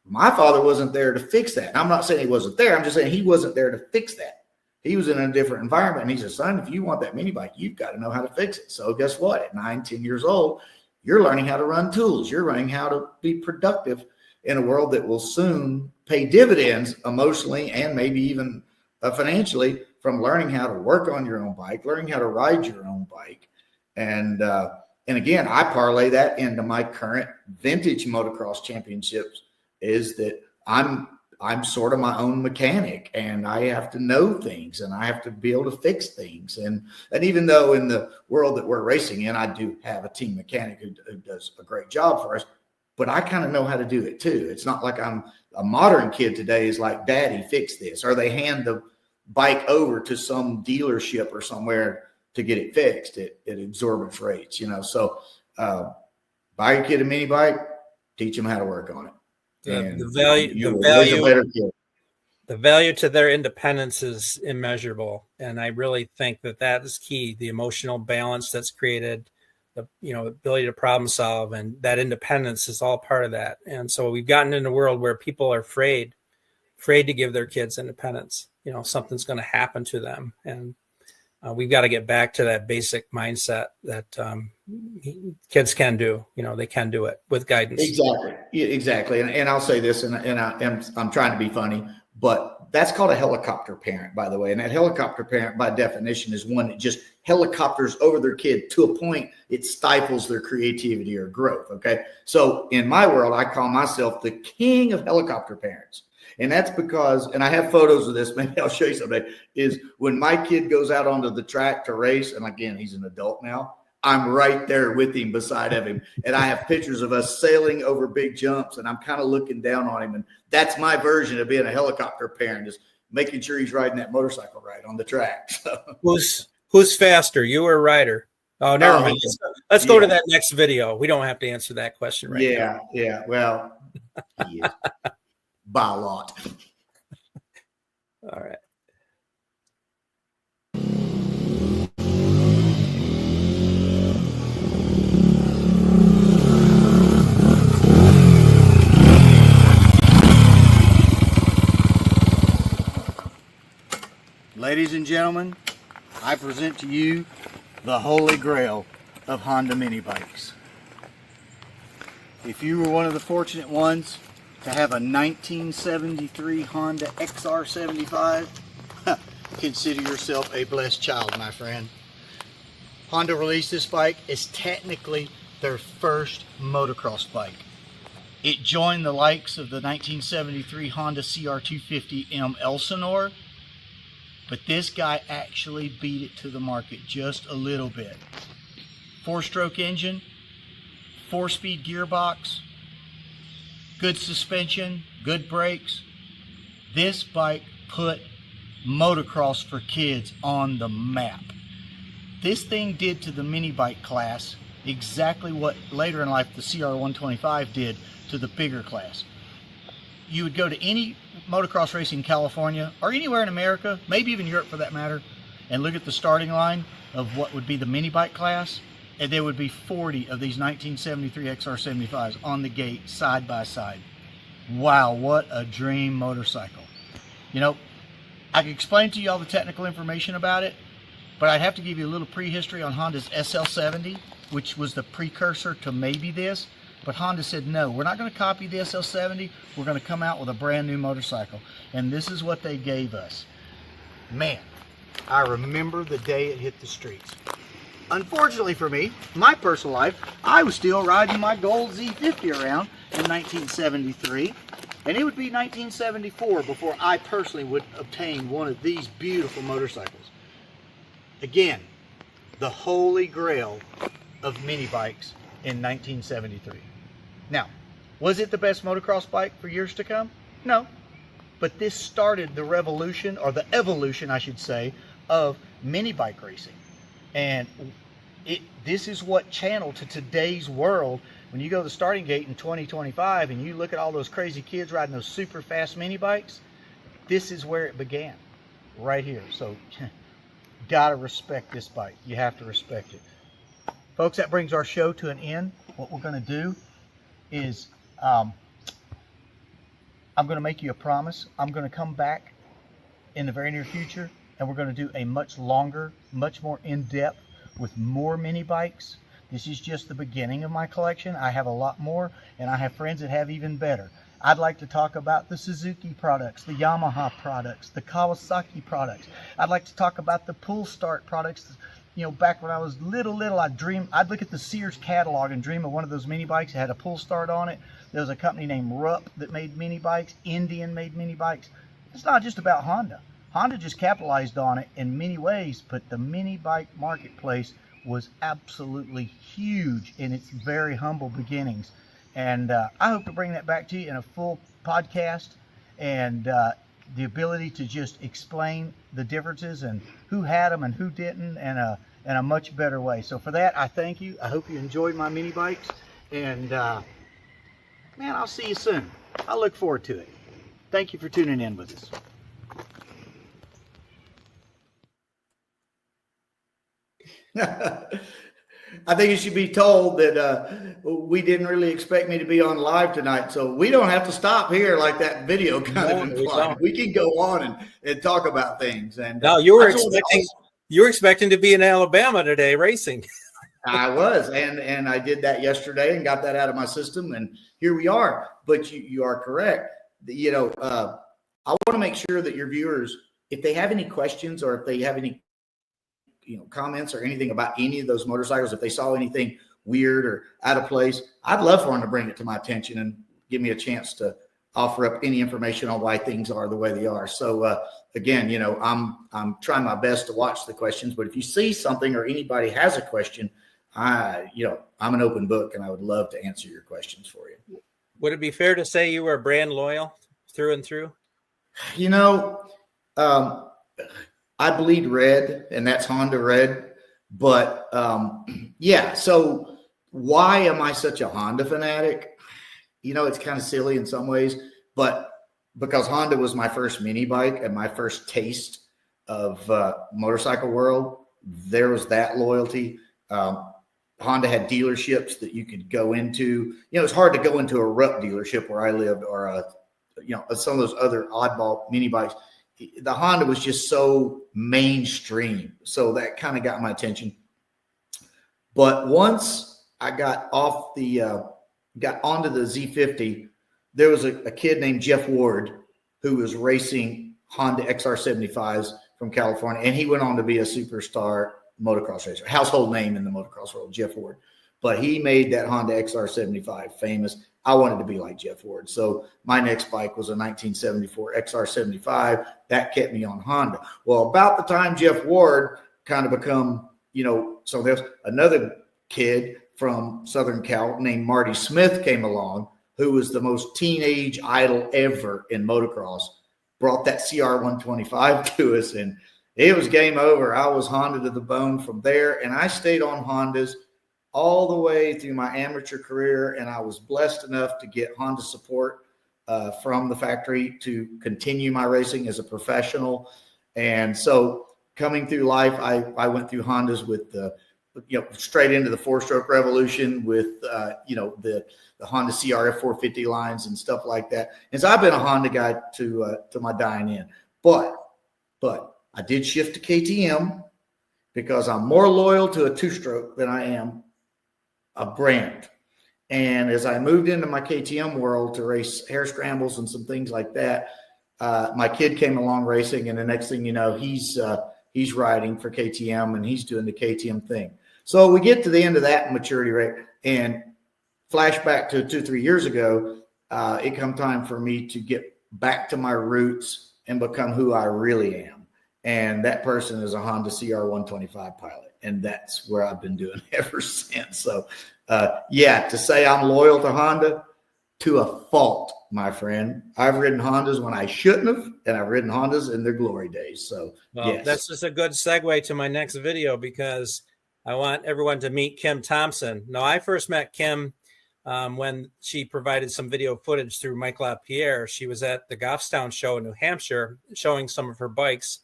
my father wasn't there to fix that. And I'm not saying he wasn't there. I'm just saying he wasn't there to fix that. He was in a different environment. And he said, son, if you want that mini bike, you've got to know how to fix it. So guess what? At 9-10 years old, you're learning how to run tools. You're learning how to be productive in a world that will soon pay dividends emotionally and maybe even financially from learning how to work on your own bike, learning how to ride your own bike. And again, I parlay that into my current vintage motocross championships is that I'm sort of my own mechanic, and I have to know things and I have to be able to fix things. And even though in the world that we're racing in, I do have a team mechanic who does a great job for us, but I kind of know how to do it too. It's not like I'm a modern kid today is like, Daddy, fix this, or they hand the bike over to some dealership or somewhere to get it fixed at exorbitant rates, So buy your kid a mini bike, teach them how to work on it. The value to their independence is immeasurable. And I really think that is key. The emotional balance that's created, the ability to problem solve, and that independence is all part of that. And so we've gotten in a world where people are afraid to give their kids independence. Something's going to happen to them, and we've got to get back to that basic mindset that kids can do. They can do it with guidance. Exactly. Yeah, exactly. And I'll say this, and I'm trying to be funny, but that's called a helicopter parent, by the way. And that helicopter parent, by definition, is one that just helicopters over their kid to a point it stifles their creativity or growth. Okay. So in my world, I call myself the king of helicopter parents. And that's because, and I have photos of this, maybe I'll show you someday, is when my kid goes out onto the track to race, and again, he's an adult now, I'm right there with him, beside of him. And I have pictures of us sailing over big jumps, and I'm kind of looking down on him. And that's my version of being a helicopter parent, is making sure he's riding that motorcycle right on the track. So. Who's faster, you or Ryder? Oh, never mind. Let's go to that next video. We don't have to answer that question right now. Yeah. Well, he is by a lot. All right. Ladies and gentlemen, I present to you the holy grail of Honda mini bikes. If you were one of the fortunate ones to have a 1973 Honda XR75, consider yourself a blessed child, my friend. Honda released this bike as technically their first motocross bike. It joined the likes of the 1973 Honda CR250M Elsinore, but this guy actually beat it to the market just a little bit. 4-stroke engine, 4-speed gearbox, good suspension, good brakes. This bike put motocross for kids on the map. This thing did to the mini bike class exactly what later in life the CR125 did to the bigger class. You would go to any motocross racing in California or anywhere in America, maybe even Europe for that matter, and look at the starting line of what would be the mini bike class, and there would be 40 of these 1973 XR75s on the gate side by side. Wow, what a dream motorcycle. I could explain to you all the technical information about it, but I'd have to give you a little prehistory on Honda's SL70, which was the precursor to maybe this. But Honda said, no, we're not going to copy the SL70. We're going to come out with a brand new motorcycle. And this is what they gave us. Man, I remember the day it hit the streets. Unfortunately for me, my personal life, I was still riding my gold Z50 around in 1973. And it would be 1974 before I personally would obtain one of these beautiful motorcycles. Again, the holy grail of mini bikes in 1973. Now, was it the best motocross bike for years to come? No. But this started the revolution, or the evolution, I should say, of mini bike racing. And this is what channeled to today's world. When you go to the starting gate in 2025 and you look at all those crazy kids riding those super fast mini bikes, this is where it began, right here. So, gotta respect this bike. You have to respect it. Folks, that brings our show to an end. What we're going to do is I'm going to make you a promise. I'm going to come back in the very near future, and we're going to do a much longer, much more in-depth with more mini bikes. This is just the beginning of my collection. I have a lot more, and I have friends that have even better. I'd like to talk about the Suzuki products, the Yamaha products, the Kawasaki products. I'd like to talk about the pull start products. Back when I was little, I'd look at the Sears catalog and dream of one of those mini bikes that had a pull start on it. There was a company named Rupp that made mini bikes. Indian made mini bikes. It's not just about Honda. Honda just capitalized on it in many ways, but the mini bike marketplace was absolutely huge in its very humble beginnings. And I hope to bring that back to you in a full podcast, and the ability to just explain the differences and who had them and who didn't in a much better way. So for that, I thank you. I hope you enjoyed my mini bikes, and man, I'll see you soon. I look forward to it. Thank you for tuning in with us. I think it should be told that we didn't really expect me to be on live tonight, so we don't have to stop here like that video kind of implied. We can go on and talk about things. And no, you were expecting to be in Alabama today racing. I was, and I did that yesterday and got that out of my system, and here we are. But you are correct. You know, I want to make sure that your viewers, if they have any questions or if they have any comments or anything about any of those motorcycles, if they saw anything weird or out of place, I'd love for them to bring it to my attention and give me a chance to offer up any information on why things are the way they are. So again, I'm trying my best to watch the questions, but if you see something or anybody has a question, I'm an open book and I would love to answer your questions for you. Would it be fair to say you were brand loyal through and through? I bleed red, and that's Honda red. But yeah, so why am I such a Honda fanatic? It's kind of silly in some ways, but because Honda was my first mini bike and my first taste of motorcycle world, there was that loyalty. Honda had dealerships that you could go into. It's hard to go into a Rupp dealership where I lived, or some of those other oddball mini bikes. The Honda was just so mainstream. So that kind of got my attention. But once I got onto the Z50, there was a kid named Jeff Ward who was racing Honda XR75s from California. And he went on to be a superstar motocross racer, household name in the motocross world, Jeff Ward. But he made that Honda XR75 famous. I wanted to be like Jeff Ward. So my next bike was a 1974 XR75. That kept me on Honda. Well, about the time Jeff Ward kind of become, so there's another kid from Southern Cal named Marty Smith came along, who was the most teenage idol ever in motocross, brought that CR125 to us, and it was game over. I was Honda to the bone from there, and I stayed on Hondas all the way through my amateur career, and I was blessed enough to get Honda support from the factory to continue my racing as a professional. And so coming through life, I went through Hondas with straight into the four-stroke revolution with the Honda CRF 450 lines and stuff like that. And so I've been a Honda guy to my dying end. But I did shift to KTM because I'm more loyal to a two-stroke than I am a brand. And as I moved into my KTM world to race hair scrambles and some things like that, my kid came along racing, and the next thing you know, he's riding for KTM and he's doing the KTM thing. So we get to the end of that maturity rate, and flashback to 2-3 years ago, it come time for me to get back to my roots and become who I really am. And that person is a Honda CR125 pilot. And that's where I've been doing ever since. So, to say I'm loyal to Honda, to a fault, my friend. I've ridden Hondas when I shouldn't have, and I've ridden Hondas in their glory days. So, yes. That's just a good segue to my next video, because I want everyone to meet Kim Thomson. Now, I first met Kim when she provided some video footage through Mike LaPierre. She was at the Goffstown show in New Hampshire showing some of her bikes.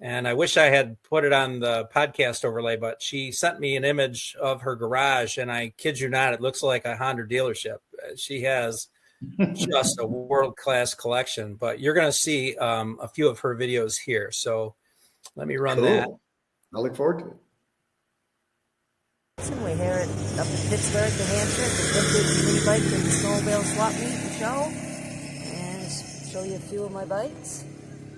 And I wish I had put it on the podcast overlay, but she sent me an image of her garage, and I kid you not, it looks like a Honda dealership. She has just a world-class collection, but you're going to see a few of her videos here. So let me run that. I look forward to it. We're here up in Pittsburgh, New Hampshire, at the Vintage Mini Bike and Snowmobile Swap Meet and Show. And show you a few of my bikes.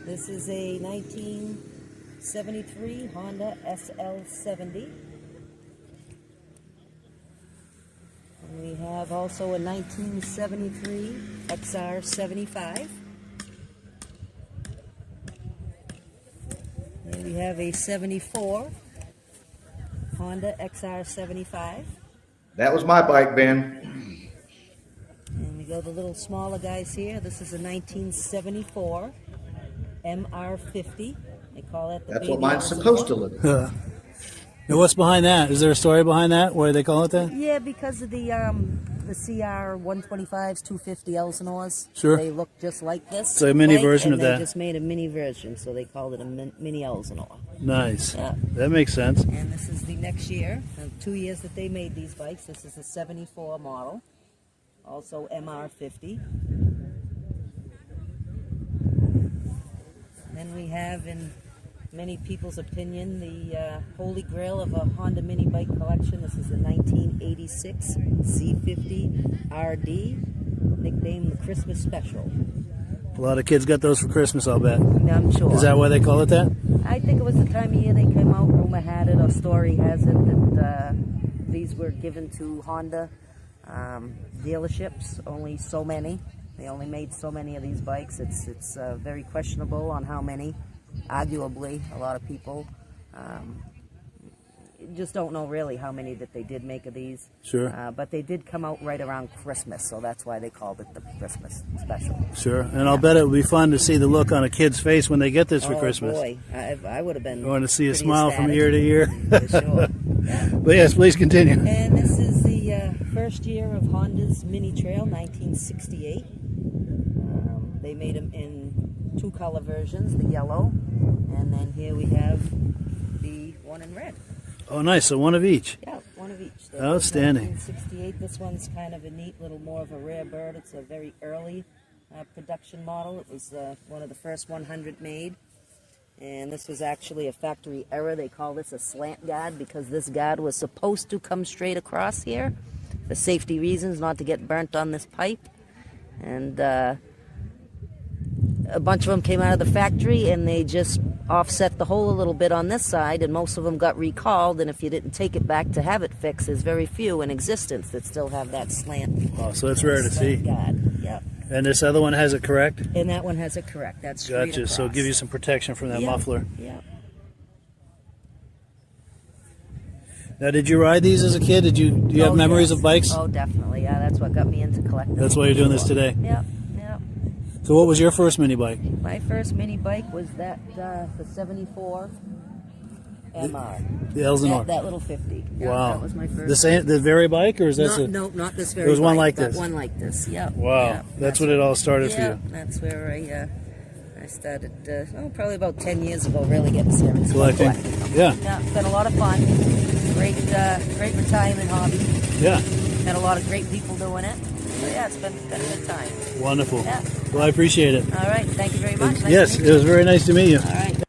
This is a 1973 Honda SL70. And we have also a 1973 XR75. And we have a 74 Honda XR75. That was my bike, Ben. And we go the little smaller guys here. This is a 1974 MR50. They call it the That's baby what mine's supposed to look like. And what's behind that? Is there a story behind that? Why they call it that? Yeah, because of the CR 125s, 250 Elsinores. Sure. They look just like this. So a mini bike, version and of that. They just made a mini version, so they called it a mini Elsinore. Nice. Yeah. That makes sense. And this is the next year, 2 years that they made these bikes. This is a 74 model, also MR50. Then we have, in many people's opinion, the holy grail of a Honda mini bike collection. This is the 1986 Z50 RD, nicknamed the Christmas Special. A lot of kids got those for Christmas, I'll bet. I'm sure. Is that why they call it that? I think it was the time of year they came out. Rumor had it, or story has it, that these were given to Honda dealerships. Only so many. They only made so many of these bikes. It's very questionable on how many. Arguably, a lot of people just don't know really how many that they did make of these. Sure. But they did come out right around Christmas, so that's why they called it the Christmas Special. Sure. And I'll bet it would be fun to see the look on a kid's face when they get this for Christmas. Oh boy, I would have been. I want to see a pretty smile from ecstatic. ear to ear. For sure. Yeah. But yes, please continue. And this is the first year of Honda's Mini Trail, 1968. They made them in 2 color versions, the yellow, and then here we have the one in red. Oh, nice. So one of each. Yeah, one of each. Outstanding. 1968. This one's kind of a neat little, more of a rare bird. It's a very early production model. It was one of the first 100 made. And this was actually a factory error. They call this a slant guard because this guard was supposed to come straight across here for safety reasons, not to get burnt on this pipe. And a bunch of them came out of the factory and they just offset the hole a little bit on this side, and most of them got recalled. And if you didn't take it back to have it fixed, there's very few in existence that still have that slant. Oh, so it's rare to see. Guard. Yep. And this other one has it correct? And that one has it correct. That's straight Gotcha. across. So give you some protection from that muffler. Yeah. Now, did you ride these as a kid? Do you have memories of bikes? Oh, definitely. Yeah, that's what got me into collecting. That's why you're doing this today? Yep, yep. So what was your first mini bike? My first mini bike was the 74 MR. The Elsinore. That little 50. Yeah, Wow. that was my first. The very bike, or is that? No, not this very. There was one bike, like but this. One like this. Yeah. Wow, Yeah, that's what it all started for yeah, you. that's where I started. Probably about 10 years ago. Really getting serious about Collecting. collecting. Yeah. Yeah, it's been a lot of fun. Great retirement hobby. Yeah. Met a lot of great people doing it. So yeah, it's been a good time. Wonderful. Yeah. Well, I appreciate it. All right. Thank you very much. Nice Yes, to meet it was very nice to meet you. you. All right.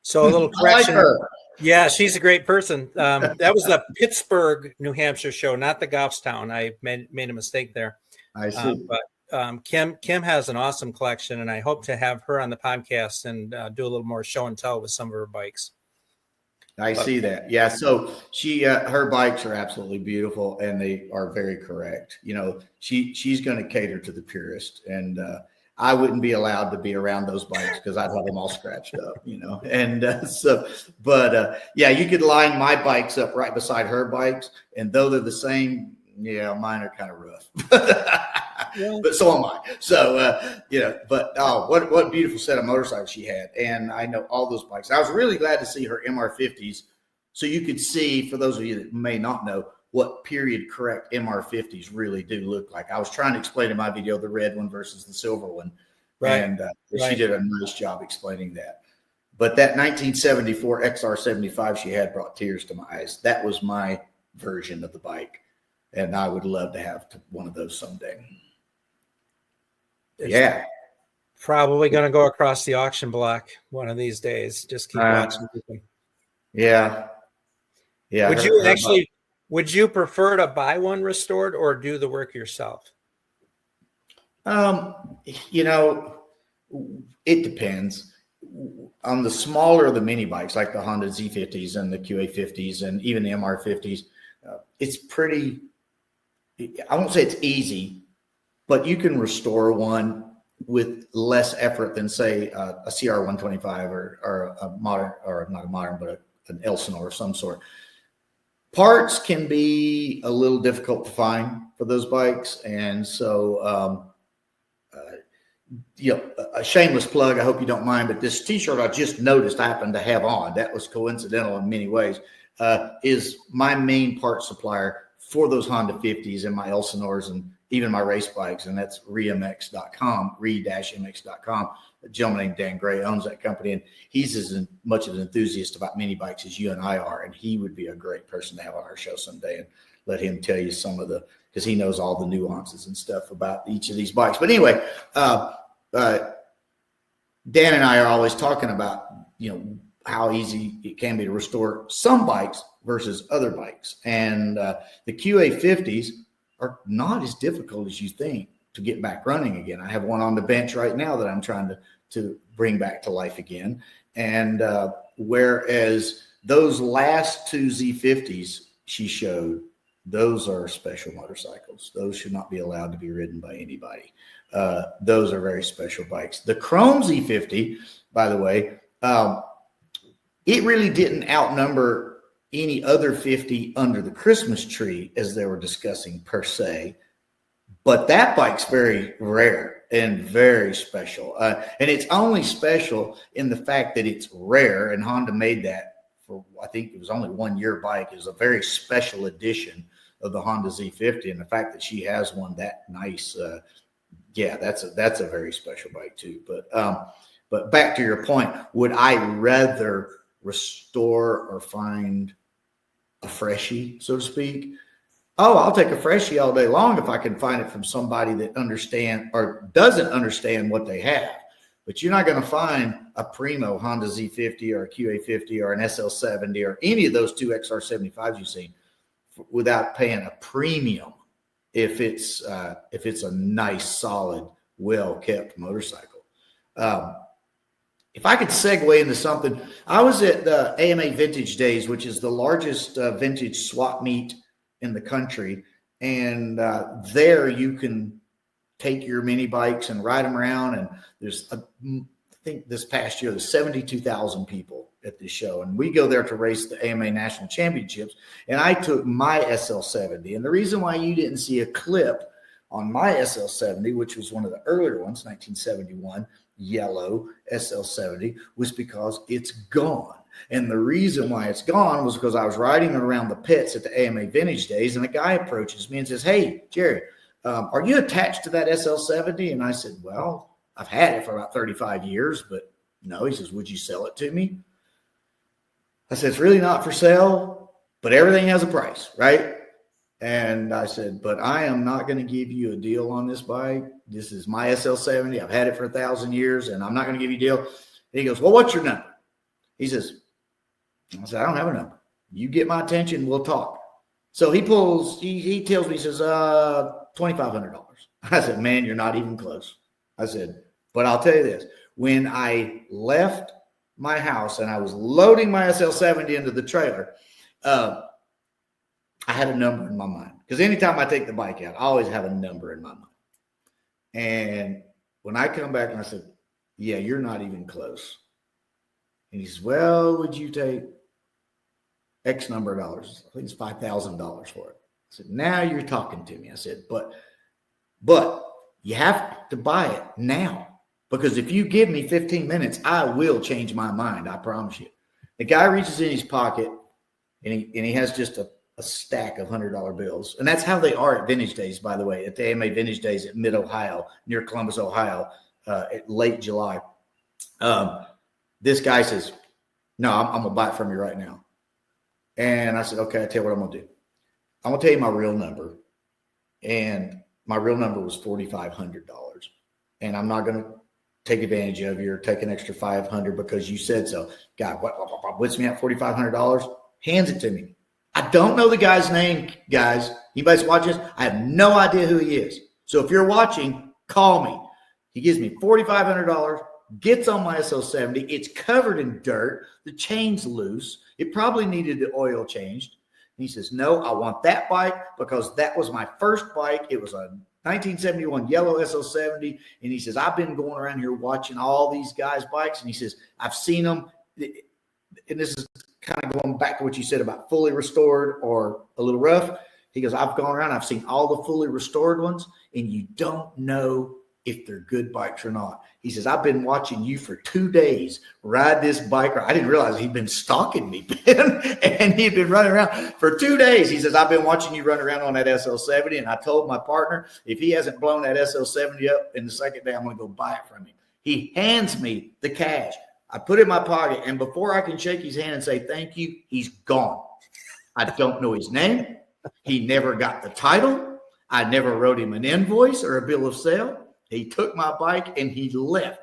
So a little I like correction. her. Yeah, she's a great person. That was the Pittsburgh, New Hampshire show, not the Goffstown. I made a mistake there. I see. But Kim has an awesome collection, and I hope to have her on the podcast and do a little more show and tell with some of her bikes. I see that. Yeah. So her bikes are absolutely beautiful, and they are very correct. You know, she's going to cater to the purist, and I wouldn't be allowed to be around those bikes because I'd have them all scratched up. You know, and yeah, you could line my bikes up right beside her bikes, and though they're the same, yeah, mine are kind of rough. But so am I. So, but what a beautiful set of motorcycles she had. And I know all those bikes. I was really glad to see her MR50s. So you could see, for those of you that may not know, what period correct MR50s really do look like. I was trying to explain in my video the red one versus the silver one. Right. And she did a nice job explaining that. But that 1974 XR75 she had brought tears to my eyes. That was my version of the bike. And I would love to have one of those someday. Yeah, Probably going to go across the auction block one of these days. Just keep watching. yeah. Would you prefer to buy one restored or do the work yourself? It depends. On the smaller of the mini bikes, like the Honda Z50s and the QA50s and even the MR50s, it's pretty, I won't say it's easy, but you can restore one with less effort than, say, a CR125 or a modern, or not a modern, but an Elsinore of some sort. Parts can be a little difficult to find for those bikes. And so a shameless plug, I hope you don't mind, but this t-shirt I just noticed I happened to have on, that was coincidental in many ways, is my main part supplier for those Honda 50s and my Elsinores and even my race bikes, and that's re-mx.com. A gentleman named Dan Gray owns that company, and he's as much of an enthusiast about mini bikes as you and I are, and he would be a great person to have on our show someday and let him tell you some of because he knows all the nuances and stuff about each of these bikes. But anyway, Dan and I are always talking about, how easy it can be to restore some bikes versus other bikes. And the QA50s are not as difficult as you think to get back running again. I have one on the bench right now that I'm trying to bring back to life again. And whereas those last two Z50s she showed, those are special motorcycles. Those should not be allowed to be ridden by anybody. Those are very special bikes. The Chrome Z50, by the way, it really didn't outnumber any other 50 under the Christmas tree as they were discussing per se. But that bike's very rare and very special. And it's only special in the fact that it's rare, and Honda made that for, I think it was only 1 year bike. It was a very special edition of the Honda Z50, and the fact that she has one that nice, that's a very special bike too. But back to your point, would I rather restore or find a freshie, so to speak? Oh, I'll take a freshie all day long if I can find it from somebody that understands or doesn't understand what they have. But you're not going to find a primo Honda Z50 or a QA50 or an SL70 or any of those two XR75s you've seen without paying a premium if it's a nice, solid, well-kept motorcycle. If I could segue into something, I was at the AMA Vintage Days, which is the largest vintage swap meet in the country. And there you can take your mini bikes and ride them around. And there's, I think this past year, there's 72,000 people at this show. And we go there to race the AMA National Championships. And I took my SL70. And the reason why you didn't see a clip on my SL70, which was one of the earlier ones, 1971, yellow SL70, was because it's gone. And the reason why it's gone was because I was riding around the pits at the AMA Vintage Days, and a guy approaches me and says, "Hey, Jerry, are you attached to that SL70?" And I said, "Well, I've had it for about 35 years, but no." He says, "Would you sell it to me?" I said, "It's really not for sale, but everything has a price, right?" And I said, "But I am not going to give you a deal on this bike. This is my SL70. I've had it for 1,000 years, and I'm not going to give you a deal." And he goes, "Well, what's your number?" He says, I said, "I don't have a number. You get my attention, we'll talk." So he tells me, he says, $2,500. I said, "Man, you're not even close." I said, "But I'll tell you this. When I left my house and I was loading my SL70 into the trailer, I had a number in my mind, because anytime I take the bike out, I always have a number in my mind. And when I come back and I said, "Yeah, you're not even close." And he says, "Well, would you take X number of dollars?" I think it's $5,000 for it. I said, "Now you're talking to me." I said, but you have to buy it now, because if you give me 15 minutes, I will change my mind. I promise you." The guy reaches in his pocket and he has just a stack of $100 bills. And that's how they are at Vintage Days, by the way, at the AMA Vintage Days at Mid-Ohio, near Columbus, Ohio, at late July. This guy says, "No, I'm going to buy it from you right now." And I said, "Okay, I tell you what I'm going to do. I'm going to tell you my real number." And my real number was $4,500. And I'm not going to take advantage of you or take an extra $500 because you said so. Guy whips me out $4,500, hands it to me. I don't know the guy's name, guys. Anybody's watching this? I have no idea who he is. So if you're watching, call me. He gives me $4,500, gets on my SL70. It's covered in dirt. The chain's loose. It probably needed the oil changed. And he says, "No, I want that bike because that was my first bike. It was a 1971 yellow SL70. And he says, "I've been going around here watching all these guys' bikes." And he says, "I've seen them." And this is kind of going back to what you said about fully restored or a little rough. He goes, "I've gone around, I've seen all the fully restored ones, and you don't know if they're good bikes or not. He says, I've been watching you for 2 days ride this bike. I didn't realize he'd been stalking me, Ben, and he'd been running around for 2 days. He says, I've been watching you run around on that SL70, and I told my partner, if he hasn't blown that SL70 up in the second day, I'm going to go buy it from him. He hands me the cash. I put it in my pocket, and before I can shake his hand and say thank you, he's gone. I don't know his name. He never got the title. I never wrote him an invoice or a bill of sale. He took my bike and he left.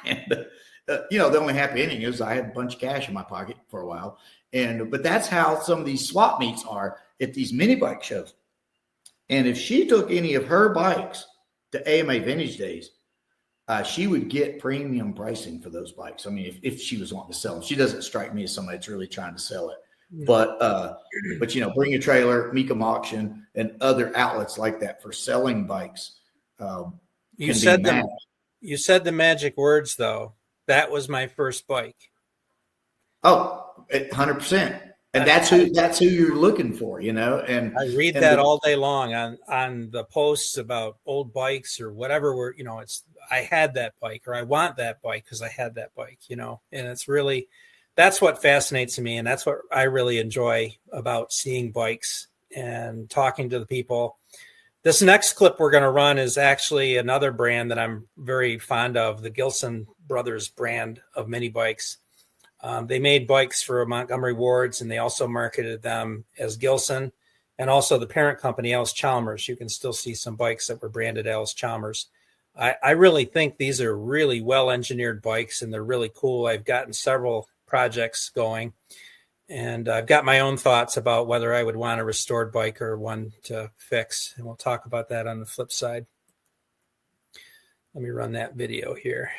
And, the only happy ending is I had a bunch of cash in my pocket for a while. But that's how some of these swap meets are at these mini bike shows. And if she took any of her bikes to AMA Vintage Days, she would get premium pricing for those bikes. I mean, if she was wanting to sell them, she doesn't strike me as somebody that's really trying to sell it. But Bring a Trailer, Mecum Auction, and other outlets like that for selling bikes. You said the magic words, though. That was my first bike. Oh, 100%. And that's who you're looking for, And I read that all day long on the posts about old bikes or whatever. I had that bike, or I want that bike because I had that bike, and it's really, that's what fascinates me. And that's what I really enjoy about seeing bikes and talking to the people. This next clip we're going to run is actually another brand that I'm very fond of, the Gilson brothers brand of mini bikes. They made bikes for Montgomery Wards, and they also marketed them as Gilson, and also the parent company, Alice Chalmers. You can still see some bikes that were branded Alice Chalmers. I really think these are really well-engineered bikes, and they're really cool. I've gotten several projects going, and I've got my own thoughts about whether I would want a restored bike or one to fix, and we'll talk about that on the flip side. Let me run that video here.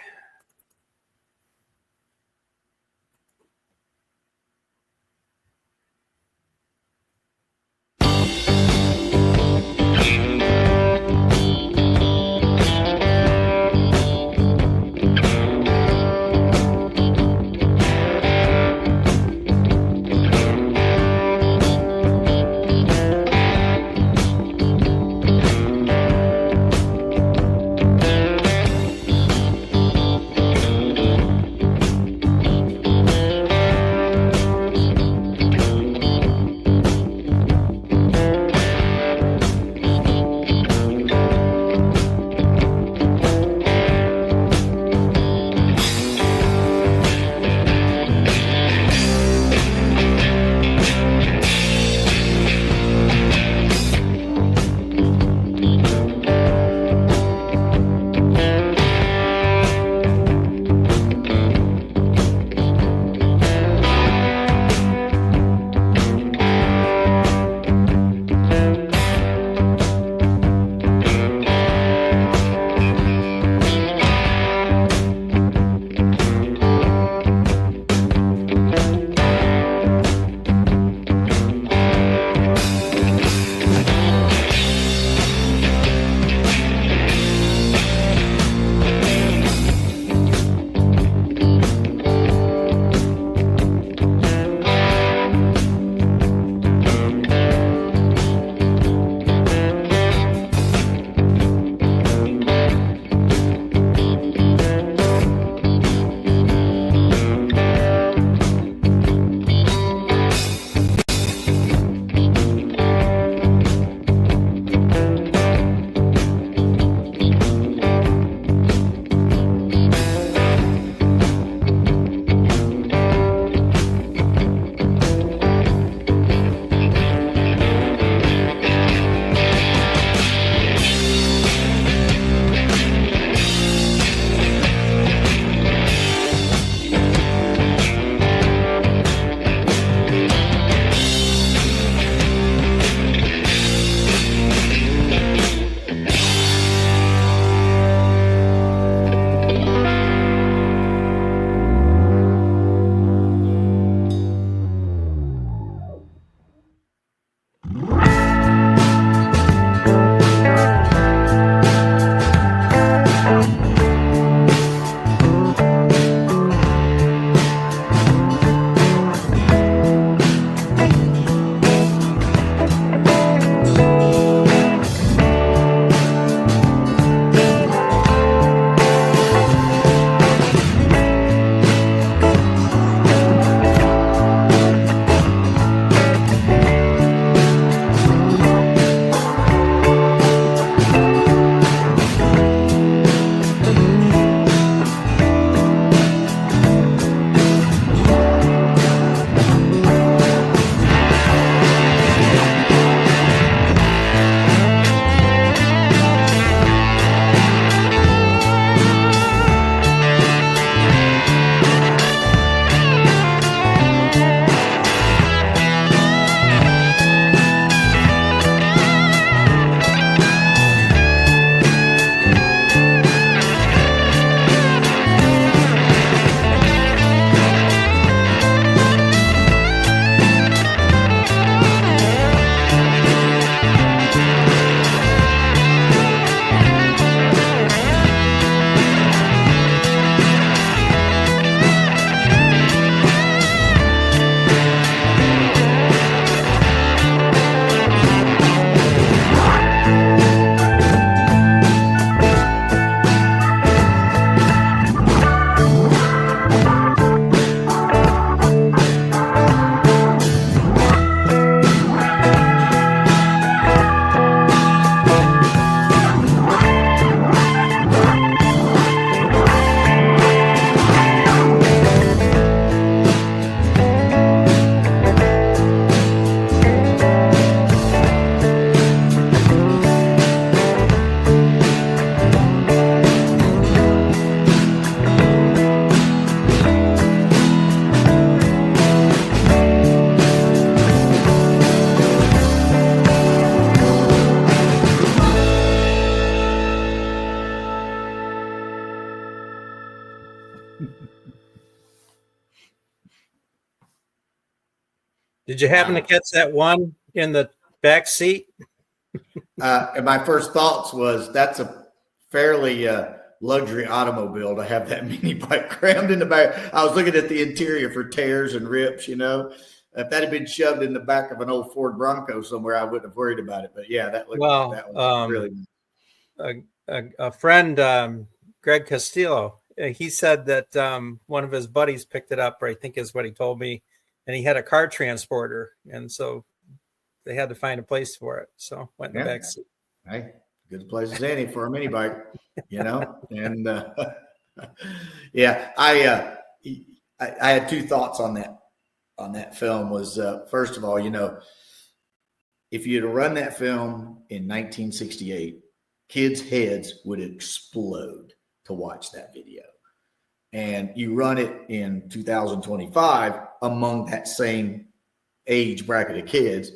Did you happen to catch that one in the back seat? And my first thoughts was that's a fairly luxury automobile to have that mini bike crammed in the back. I was looking at the interior for tears and rips, you know. If that had been shoved in the back of an old Ford Bronco somewhere, I wouldn't have worried about it. But yeah, that was really a friend, Greg Castillo, he said that one of his buddies picked it up, or I think is what he told me, and he had a car transporter, and so they had to find a place for it. So went in the back seat. Hey, good place as any for a mini bike, you know. And yeah, I had two thoughts on that film. Was first of all, you know, if you'd have run that film in 1968, kids' heads would explode to watch that video. And you run it in 2025 among that same age bracket of kids,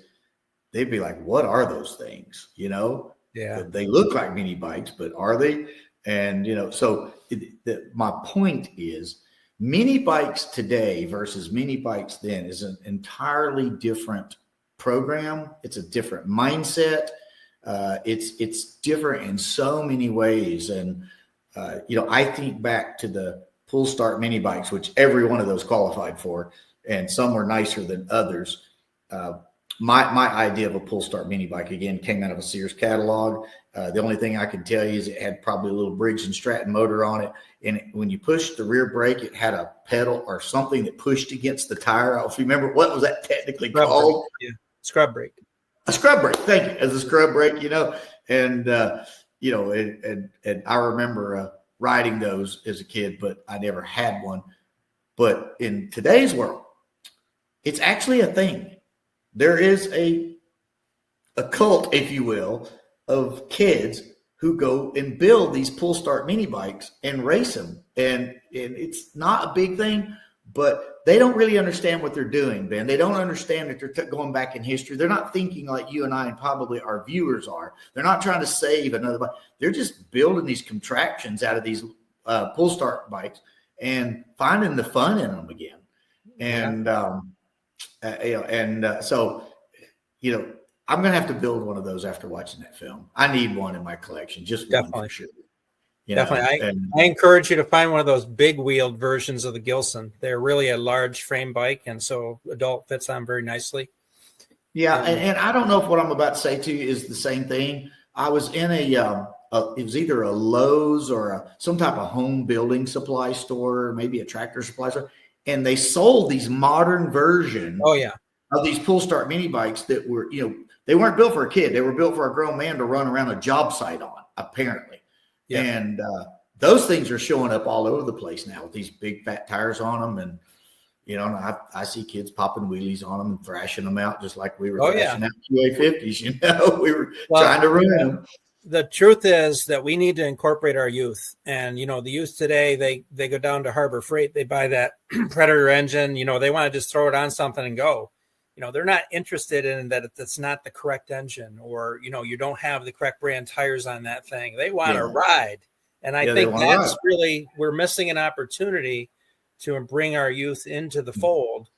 they'd be like, what are those things? You know, yeah, they look like mini bikes, but are they? And, you know, so my point is mini bikes today versus mini bikes then is an entirely different program. It's a different mindset. It's different in so many ways. And, you know, I think back to the pull start mini bikes, which every one of those qualified for, and some were nicer than others. My idea of a pull start mini bike, again, came out of a Sears catalog. The only thing I can tell you is it had probably a little Briggs and Stratton motor on it. And when you pushed the rear brake, it had a pedal or something that pushed against the tire. If you remember, what was that technically called? Yeah. Scrub brake. A scrub brake. Thank you. As a scrub brake, you know, and, you know, and I remember riding those as a kid, but I never had one. But in today's world, it's actually a thing. There is a cult, if you will, of kids who go and build these pull start mini bikes and race them. And it's not a big thing, but they don't really understand what they're doing, Ben. They don't understand that they're going back in history. They're not thinking like you and I and probably our viewers are. They're not trying to save another bike. They're just building these contraptions out of these pull start bikes and finding the fun in them again. And, you know, so, you know, I'm going to have to build one of those after watching that film. I need one in my collection, just one for sure. You Definitely. know, I encourage you to find one of those big wheeled versions of the Gilson. They're really a large frame bike, and so adult fits on very nicely. Yeah, and I don't know if what I'm about to say to you is the same thing. I was in it was either a Lowe's or some type of home building supply store, maybe a tractor supply store, and they sold these modern versions of these pull start mini bikes that were, you know, they weren't built for a kid. They were built for a grown man to run around a job site on, apparently. Yeah. And those things are showing up all over the place now with these big fat tires on them. And, you know, I see kids popping wheelies on them and thrashing them out just like we were thrashing out QA50s, you know, we were trying to ruin them. The truth is that we need to incorporate our youth. And, you know, the youth today, they go down to Harbor Freight, they buy that Predator engine, you know, they want to just throw it on something and go. You know, they're not interested in that it's not the correct engine, or, you know, you don't have the correct brand tires on that thing. They want to ride. And I think that's really, we're missing an opportunity to bring our youth into the fold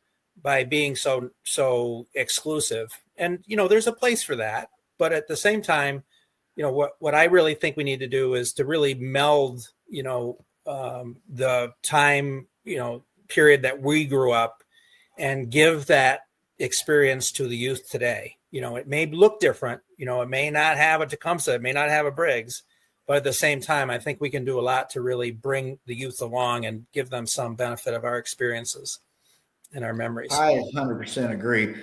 by being so exclusive. And, you know, there's a place for that. But at the same time, you know, what I really think we need to do is to really meld, you know, the time, you know, period that we grew up and give that experience to the youth today. You know, it may look different, you know, it may not have a Tecumseh, it may not have a Briggs, but at the same time, I think we can do a lot to really bring the youth along and give them some benefit of our experiences and our memories. I 100% agree.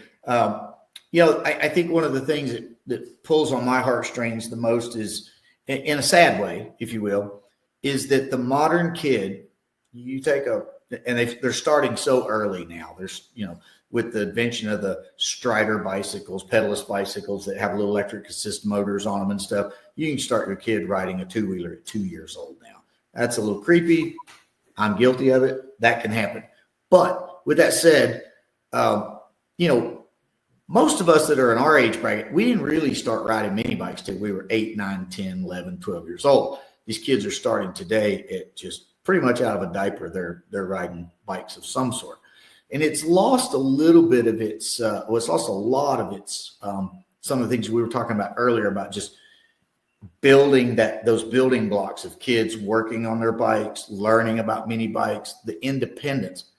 You know, I think one of the things that pulls on my heartstrings the most is, in a sad way, if you will, is that the modern kid, you take and they're starting so early now. There's, you know, with the invention of the Strider bicycles, pedalless bicycles that have little electric assist motors on them and stuff, you can start your kid riding a two-wheeler at 2 years old now. That's a little creepy. I'm guilty of it. That can happen. But with that said, you know, most of us that are in our age bracket, we didn't really start riding mini bikes till we were 8, 9, 10, 11, 12 years old. These kids are starting today at just pretty much out of a diaper. They're riding bikes of some sort. And it's lost a little bit of its, it's lost a lot of its, some of the things we were talking about earlier about just building those building blocks of kids working on their bikes, learning about mini bikes, the independence.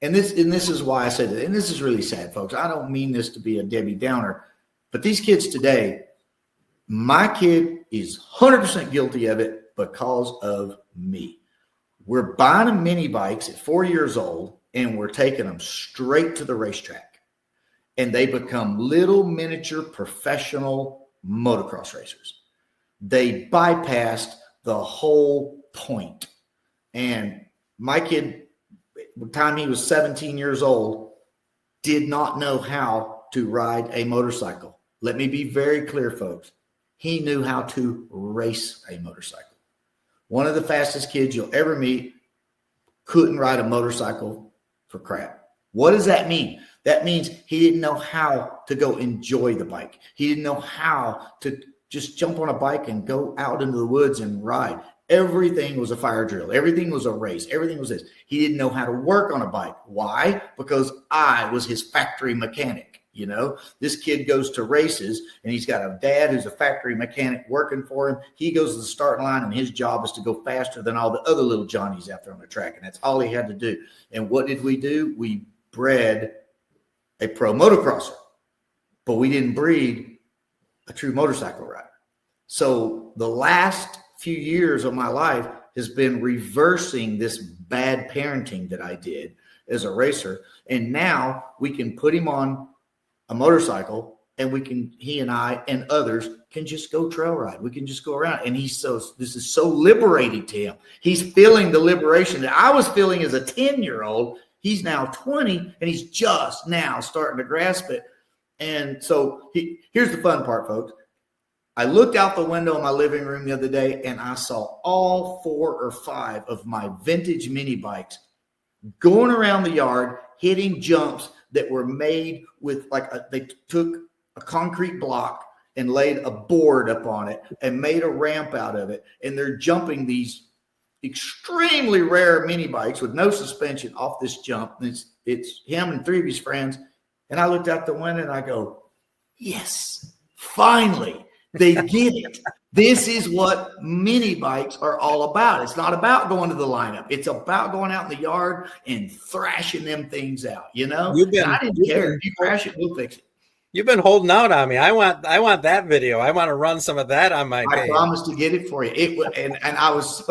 And this is why I said that. And this is really sad, folks. I don't mean this to be a Debbie Downer, but these kids today, my kid is 100% guilty of it because of me. We're buying them mini bikes at 4 years old, and we're taking them straight to the racetrack. And they become little miniature professional motocross racers. They bypassed the whole point. And my kid, by the time he was 17 years old, did not know how to ride a motorcycle. Let me be very clear, folks. He knew how to race a motorcycle. One of the fastest kids you'll ever meet couldn't ride a motorcycle for crap. What does that mean? That means he didn't know how to go enjoy the bike. He didn't know how to just jump on a bike and go out into the woods and ride. Everything was a fire drill. Everything was a race. Everything was this. He didn't know how to work on a bike. Why? Because I was his factory mechanic. You know, this kid goes to races and he's got a dad who's a factory mechanic working for him. He goes to the starting line and his job is to go faster than all the other little Johnnies out there on the track. And that's all he had to do. And what did we do? We bred a pro motocrosser, but we didn't breed a true motorcycle rider. So the last few years of my life has been reversing this bad parenting that I did as a racer. And now we can put him on a motorcycle and he and I and others can just go trail ride. We can just go around. And this is so liberating to him. He's feeling the liberation that I was feeling as a 10-year-old. He's now 20 and he's just now starting to grasp it. And so here's the fun part, folks. I looked out the window in my living room the other day and I saw all 4 or 5 of my vintage mini bikes going around the yard, hitting jumps that were made with they took a concrete block and laid a board up on it and made a ramp out of it. And they're jumping these extremely rare mini bikes with no suspension off this jump. And it's him and 3 of his friends. And I looked out the window and I go, yes, finally, they get it. This is what mini bikes are all about. It's not about going to the lineup. It's about going out in the yard and thrashing them things out. You know, I didn't care. If you crash it, we'll fix it. You've been holding out on me. I want that video. I want to run some of that on my page. I promised to get it for you. And I was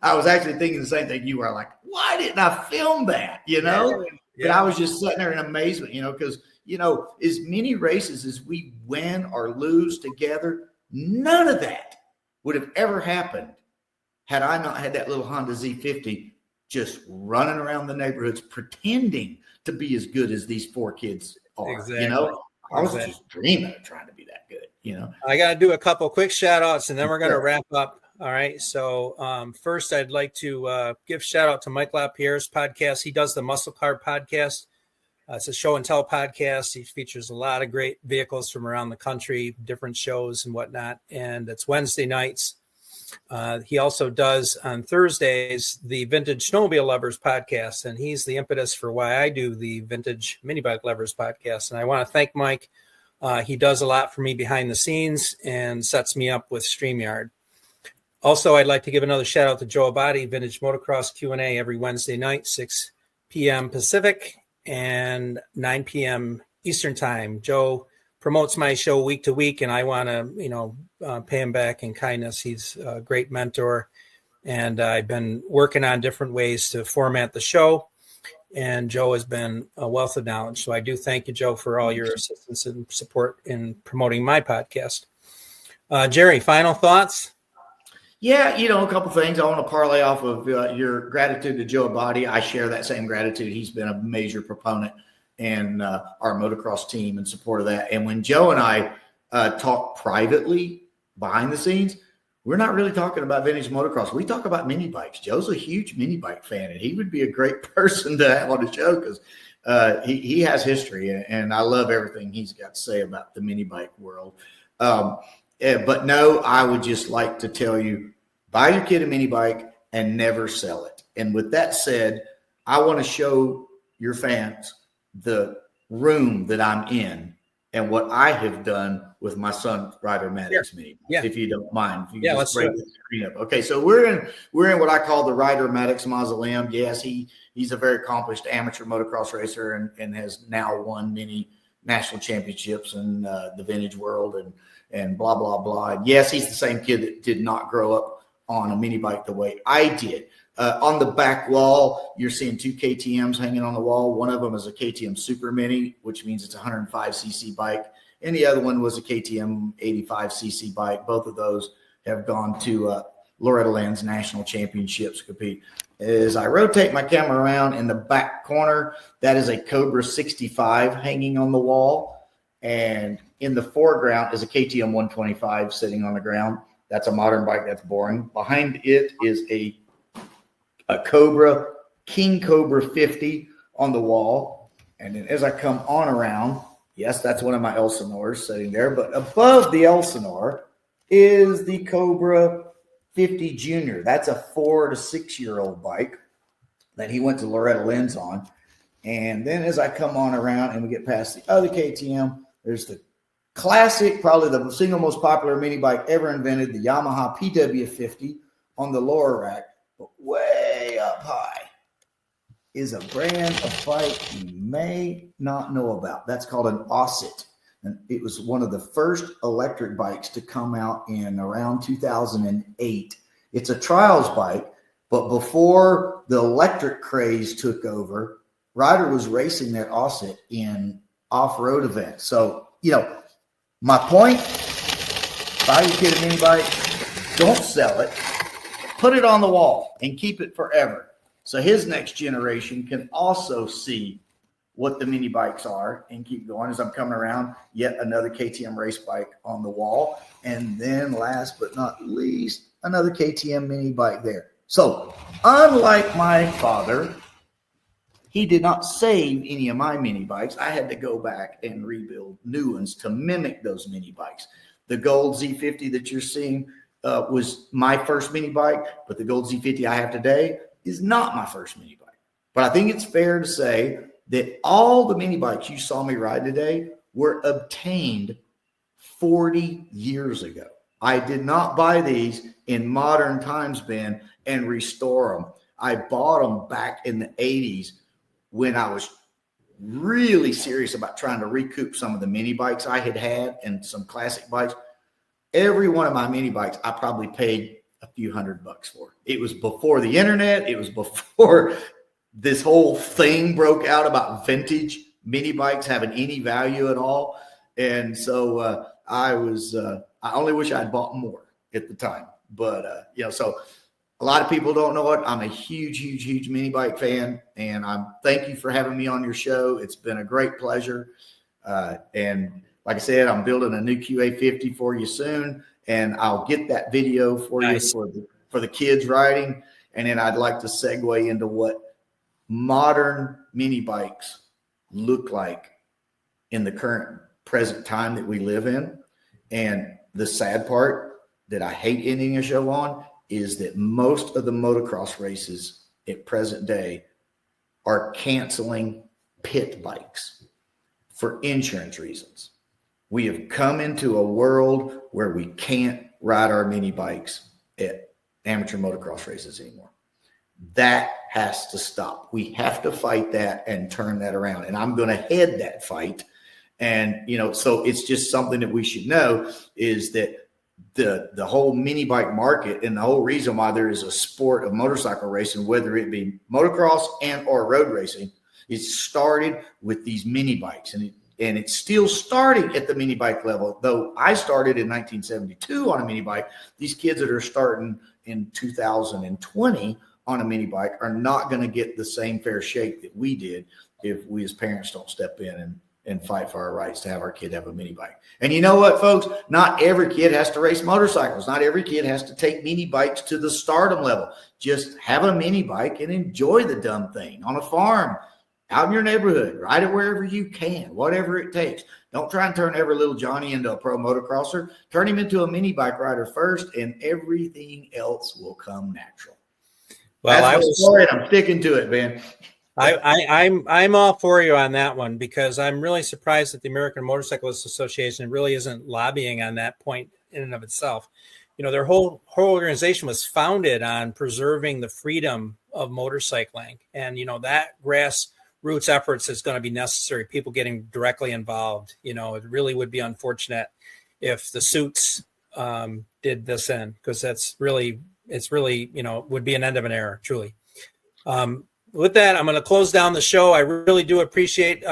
actually thinking the same thing you were, like, why didn't I film that? You know, but I was just sitting there in amazement, you know, because, you know, as many races as we win or lose together, none of that would have ever happened had I not had that little Honda Z50 just running around the neighborhoods pretending to be as good as these 4 kids are. Exactly. You know, I was just dreaming of trying to be that good. You know, I got to do a couple quick shout outs and then we're going to wrap up. All right. So first, I'd like to give shout out to Mike LaPierre's podcast. He does the Muscle Car podcast. It's a show and tell podcast. He features a lot of great vehicles from around the country, different shows and whatnot. And it's Wednesday nights. He also does on Thursdays the Vintage Snowmobile Lovers podcast. And he's the impetus for why I do the Vintage Mini Bike Lovers podcast. And I want to thank Mike. He does a lot for me behind the scenes and sets me up with StreamYard. Also, I'd like to give another shout out to Joe Abadi, Vintage Motocross Q&A every Wednesday night, 6 p.m. Pacific and 9 p.m. Eastern time. Joe promotes my show week to week, and I want to, pay him back in kindness. He's a great mentor, and I've been working on different ways to format the show, and Joe has been a wealth of knowledge. So I do thank you, Joe, for all your assistance and support in promoting my podcast. Jerry, final thoughts? Yeah, you know, a couple things. I want to parlay off of your gratitude to Joe Abadi. I share that same gratitude. He's been a major proponent in our motocross team in support of that. And when Joe and I talk privately behind the scenes, we're not really talking about vintage motocross. We talk about mini bikes. Joe's a huge mini bike fan, and he would be a great person to have on the show because he has history, and I love everything he's got to say about the mini bike world. But no, I would just like to tell you, buy your kid a mini bike and never sell it. And with that said, I want to show your fans the room that I'm in and what I have done with my son Ryder Mattox mini. Yeah. If you don't mind, if you Yeah, just break the screen up. Okay, so we're in what I call the Ryder Mattox mausoleum. Yes, he's a very accomplished amateur motocross racer and has now won many national championships in the vintage world and blah blah blah. And yes, he's the same kid that did not grow up on a mini bike the way I did. On the back wall, you're seeing 2 KTMs hanging on the wall. One of them is a KTM Super Mini, which means it's a 105cc bike. And the other one was a KTM 85cc bike. Both of those have gone to Loretta Lynn's national championships to compete. As I rotate my camera around in the back corner, that is a Cobra 65 hanging on the wall. And in the foreground is a KTM 125 sitting on the ground. That's a modern bike. That's boring. Behind it is a Cobra, King Cobra 50 on the wall. And then as I come on around, yes, that's one of my Elsinores sitting there. But above the Elsinore is the Cobra 50 Junior. That's a 4 to 6 year old bike that he went to Loretta Lynn's on. And then as I come on around and we get past the other KTM, there's the classic, probably the single most popular mini bike ever invented, the Yamaha PW50 on the lower rack. But way up high is a brand of bike you may not know about. That's called an Osset. And it was one of the first electric bikes to come out in around 2008. It's a trials bike, but before the electric craze took over, Ryder was racing that Osset in off-road events. So, my point, buy your kid a mini bike, don't sell it, put it on the wall and keep it forever. So his next generation can also see what the mini bikes are and keep going. As I'm coming around, yet another KTM race bike on the wall. And then last but not least, another KTM mini bike there. So unlike my father, he did not save any of my mini bikes. I had to go back and rebuild new ones to mimic those mini bikes. The gold Z50 that you're seeing was my first mini bike, but the gold Z50 I have today is not my first mini bike. But I think it's fair to say that all the mini bikes you saw me ride today were obtained 40 years ago. I did not buy these in modern times, Ben, and restore them. I bought them back in the 80s when I was really serious about trying to recoup some of the mini bikes I had and some classic bikes. Every one of my mini bikes, I probably paid a few $100 for. It was before the internet. It was before this whole thing broke out about vintage mini bikes having any value at all. And so I only wish I'd bought more at the time. But, so a lot of people don't know it. I'm a huge mini bike fan. And thank you for having me on your show. It's been a great pleasure. And like I said, I'm building a new QA50 for you soon, and I'll get that video for you for the kids riding. And then I'd like to segue into what modern mini bikes look like in the current present time that we live in. And the sad part that I hate ending a show on is that most of the motocross races at present day are canceling pit bikes for insurance reasons. We have come into a world where we can't ride our mini bikes at amateur motocross races anymore. That has to stop. We have to fight that and turn that around. And I'm going to head that fight. And, so it's just something that we should know is that the whole mini bike market and the whole reason why there is a sport of motorcycle racing, whether it be motocross and or road racing, it started with these mini bikes. And it's still starting at the mini bike level. Though I started in 1972 on a mini bike, these kids that are starting in 2020 on a mini bike are not going to get the same fair shake that we did if we as parents don't step in and fight for our rights to have our kid have a mini bike. And you know what, folks? Not every kid has to race motorcycles. Not every kid has to take mini bikes to the stardom level. Just have a mini bike and enjoy the dumb thing on a farm, out in your neighborhood, ride it wherever you can, whatever it takes. Don't try and turn every little Johnny into a pro motocrosser. Turn him into a mini bike rider first, and everything else will come natural. Well, That's my story, and I'm sticking to it, man. I'm all for you on that one, because I'm really surprised that the American Motorcyclists Association really isn't lobbying on that point in and of itself. You know, their whole organization was founded on preserving the freedom of motorcycling, and you know that grassroots efforts is going to be necessary. People getting directly involved. You know, it really would be unfortunate if the suits did this in, because it's really would be an end of an era, truly. With that, I'm going to close down the show. I really do appreciate,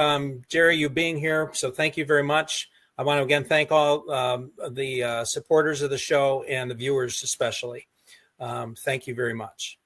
Jerry, you being here. So thank you very much. I want to again thank all the supporters of the show and the viewers especially. Thank you very much.